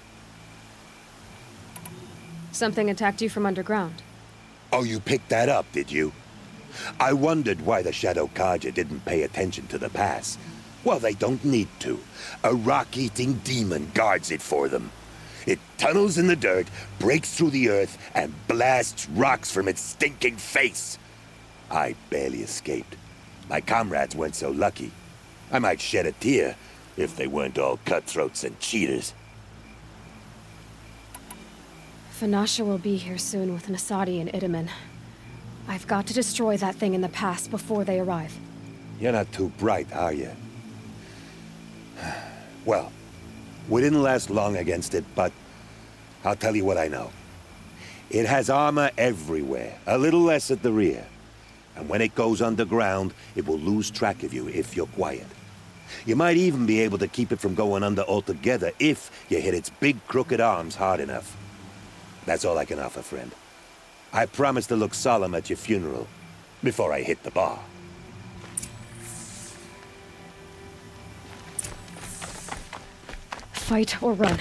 S2: Something attacked you from underground.
S5: Oh, you picked that up, did you? I wondered why the Shadow Karja didn't pay attention to the pass. Well, they don't need to. A rock-eating demon guards it for them. It tunnels in the dirt, breaks through the earth, and blasts rocks from its stinking face. I barely escaped. My comrades weren't so lucky. I might shed a tear if they weren't all cutthroats and cheaters.
S2: Vanasha will be here soon with Nasadi and Edaman. I've got to destroy that thing in the pass before they arrive.
S5: You're not too bright, are you? Well, we didn't last long against it, but I'll tell you what I know. It has armor everywhere, a little less at the rear. And when it goes underground, it will lose track of you if you're quiet. You might even be able to keep it from going under altogether if you hit its big crooked arms hard enough. That's all I can offer, friend. I promise to look solemn at your funeral before I hit the bar.
S2: Fight or run.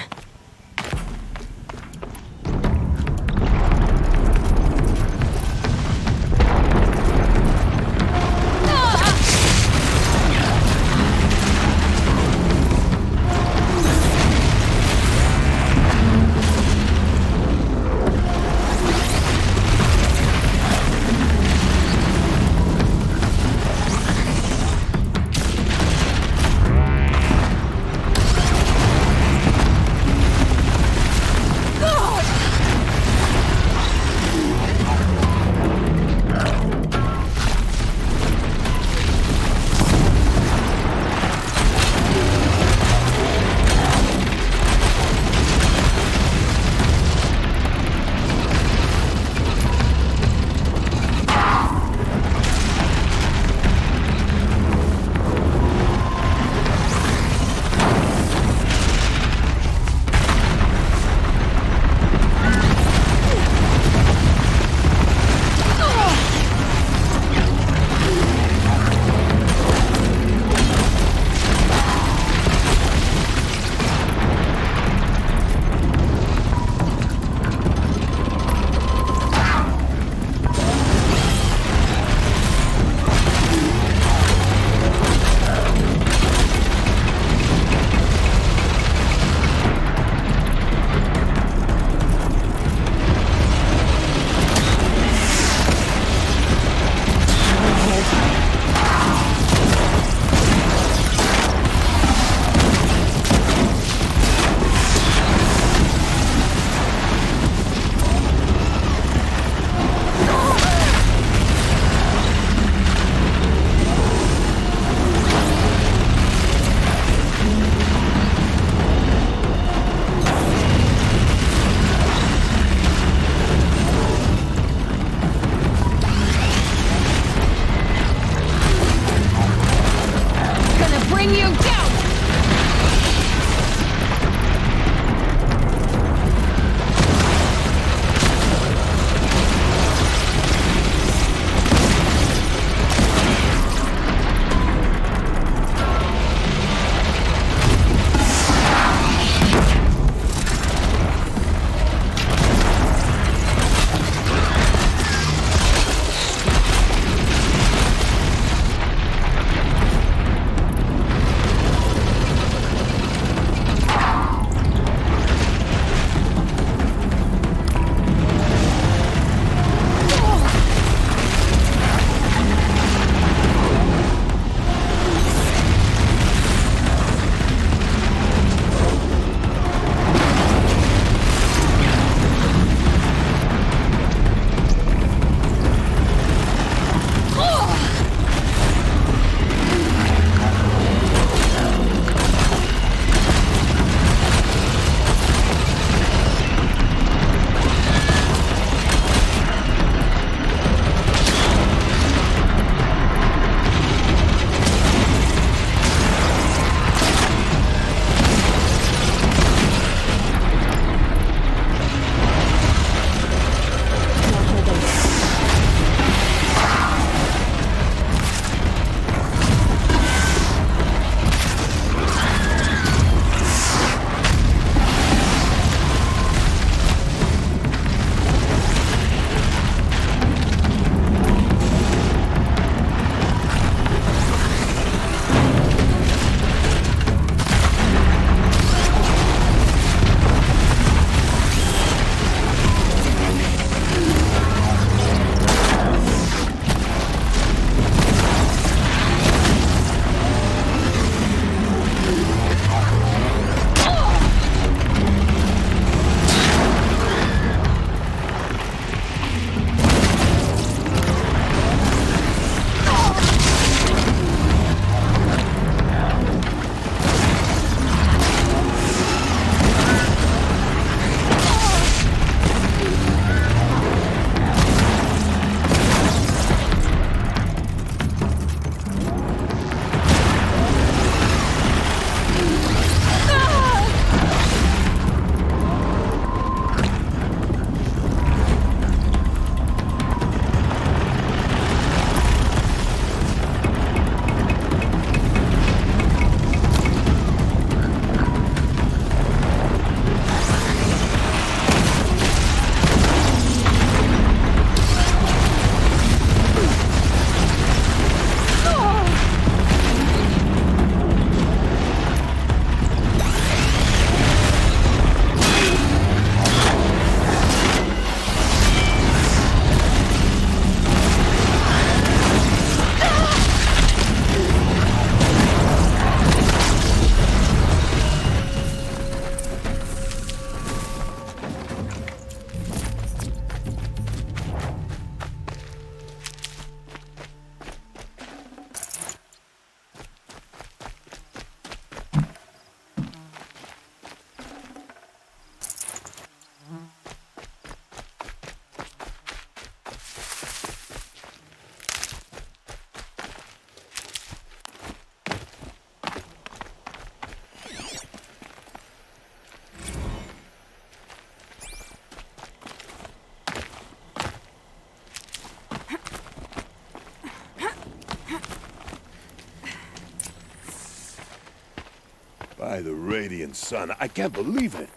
S5: By the radiant sun, I can't believe it.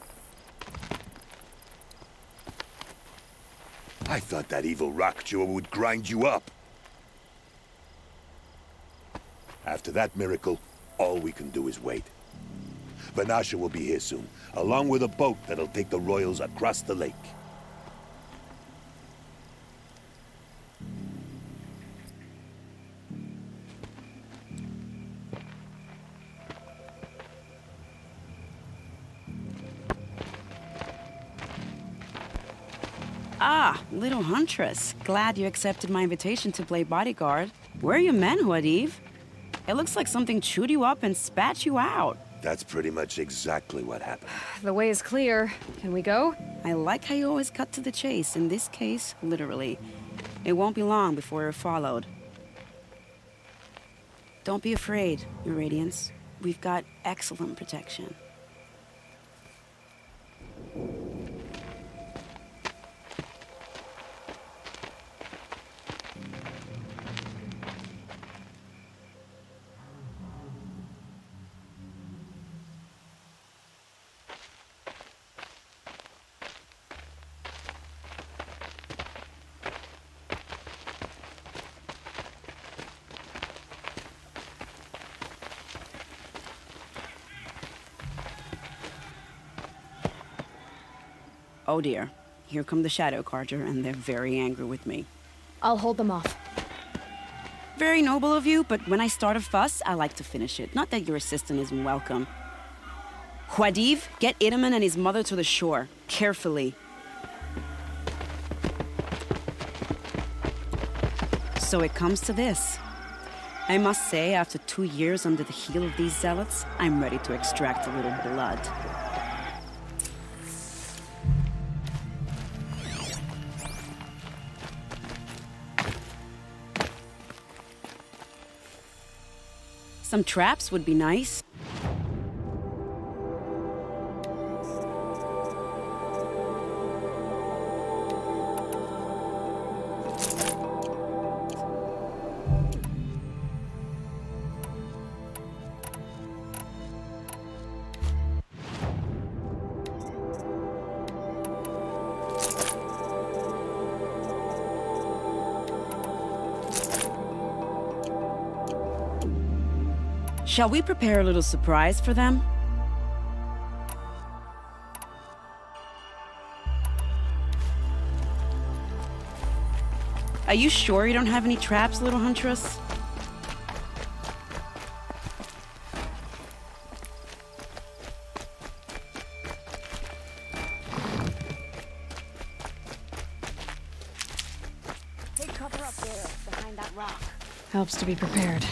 S5: I thought that evil rock chewer would grind you up. After that miracle, all we can do is wait. Vanasha will be here soon, along with a boat that'll take the royals across the lake.
S17: Ah, little huntress. Glad you accepted my invitation to play bodyguard. Where are your men, Huadiv? It looks like something chewed you up and spat you out.
S5: That's pretty much exactly what happened.
S2: The way is clear. Can we go?
S17: I like how you always cut to the chase. In this case, literally. It won't be long before you're followed. Don't be afraid, Your Radiance. We've got excellent protection. Oh dear, here come the Shadow Carter, and they're very angry with me.
S2: I'll hold them off.
S17: Very noble of you, but when I start a fuss, I like to finish it. Not that your assistant isn't welcome. Huadiv, get Itaman and his mother to the shore. Carefully. So it comes to this. I must say, after 2 years under the heel of these zealots, I'm ready to extract a little blood. Some traps would be nice. Shall we prepare a little surprise for them? Are you sure you don't have any traps, little huntress?
S6: Take cover up there, behind that rock.
S2: Helps to be prepared.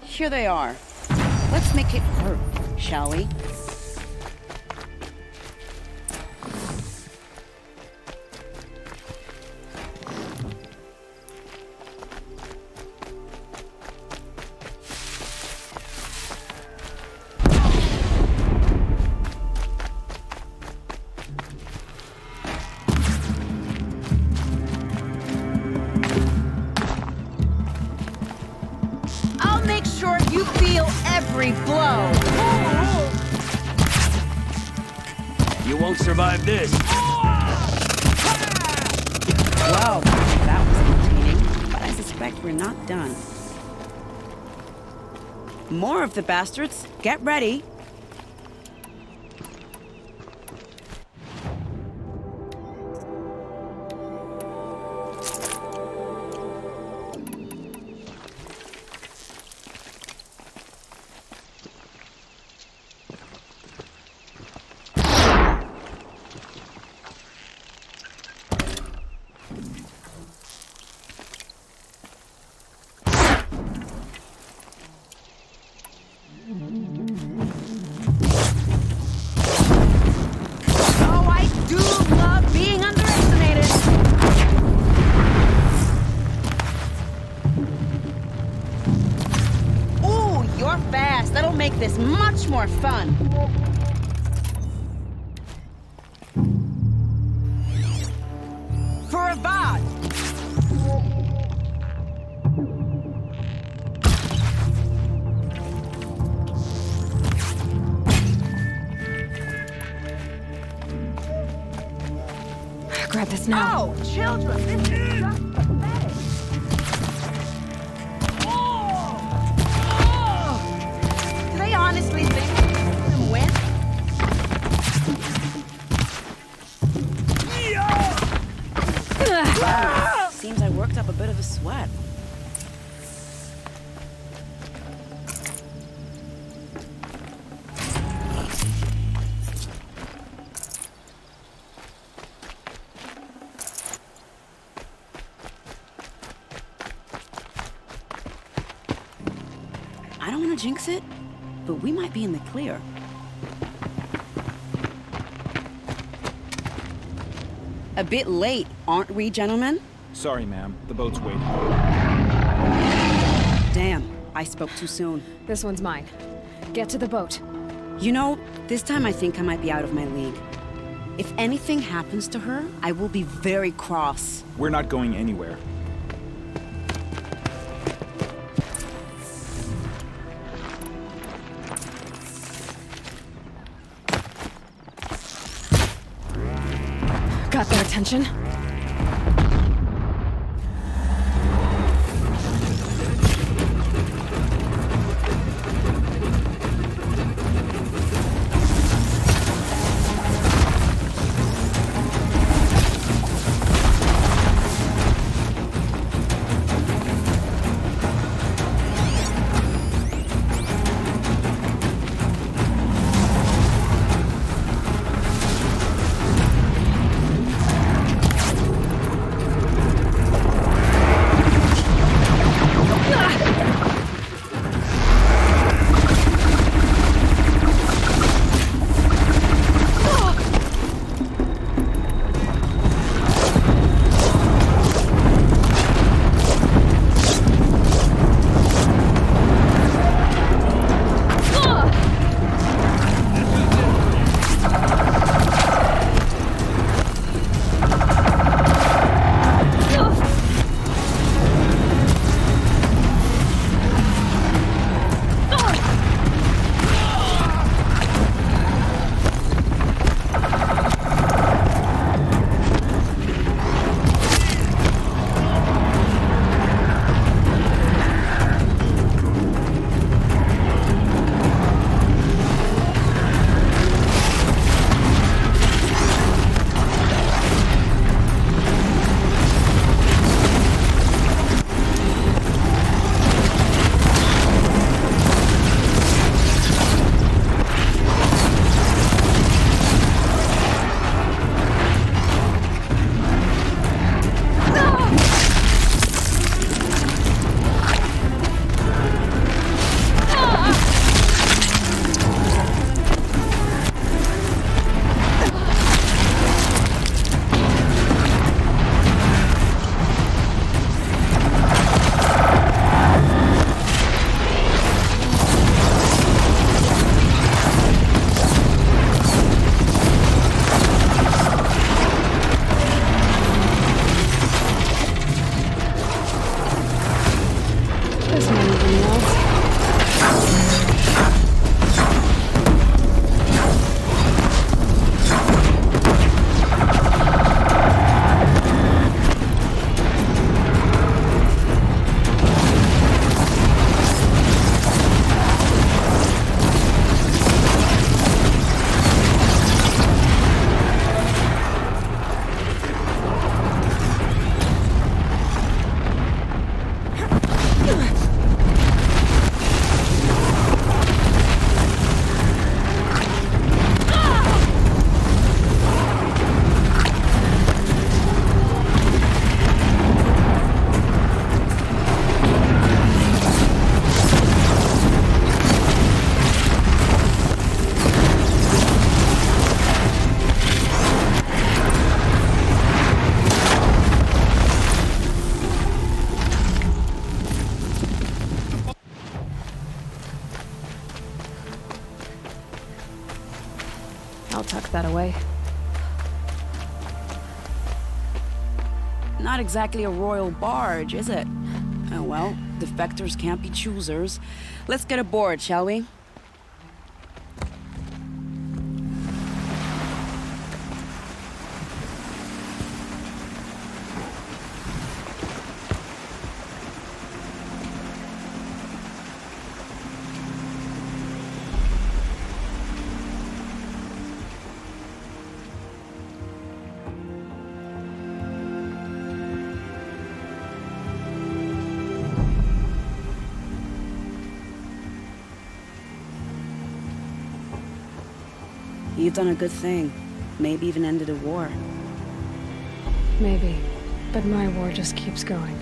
S17: Here they are. Let's make it hurt, shall we?
S19: You feel every blow.
S20: You won't survive this.
S17: Well, that was entertaining, but I suspect we're not done. More of the bastards. Get ready. That'll make this much more fun. For a VOD!
S2: Grab this now.
S19: Oh, children, this is just pathetic.
S17: Do they honestly think they can let them win? Seems I worked up a bit of a sweat. I don't want to jinx it, but we might be in the clear. A bit late, aren't we, gentlemen?
S11: Sorry, ma'am. The boat's waiting.
S17: Damn, I spoke too soon.
S2: This one's mine. Get to the boat.
S17: You know, this time I think I might be out of my league. If anything happens to her, I will be very cross.
S11: We're not going anywhere.
S2: Got their attention? I'll tuck that away.
S17: Not exactly a royal barge, is it? Oh well, defectors can't be choosers. Let's get aboard, shall we? You've done a good thing. Maybe even ended a war.
S2: Maybe. But my war just keeps going.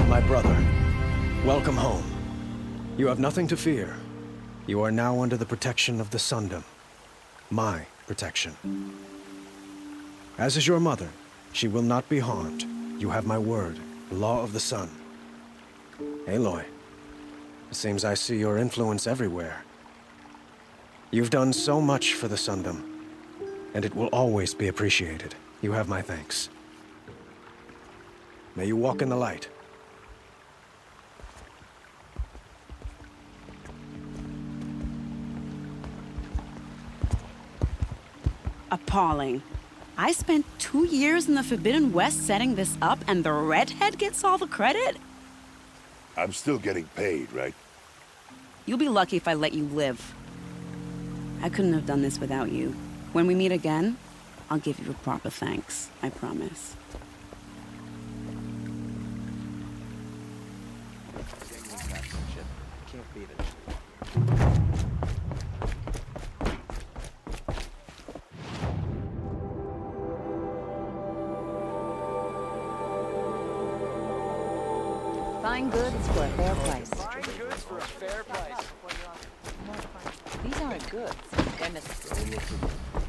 S13: My brother, welcome home. You have nothing to fear. You are now under the protection of the Sundom. My protection. As is your mother, she will not be harmed. You have my word, the law of the sun. Aloy, it seems I see your influence everywhere. You've done so much for the Sundom, and it will always be appreciated. You have my thanks. May you walk in the light.
S17: Appalling. I spent 2 years in the Forbidden West setting this up, and the redhead gets all the credit?
S5: I'm still getting paid, right?
S17: You'll be lucky if I let you live. I couldn't have done this without you. When we meet again, I'll give you a proper thanks. I promise.
S13: Can't beat it.
S6: Fine goods for a fair price.
S4: Fine goods for a fair price.
S6: These aren't goods. They're necessities.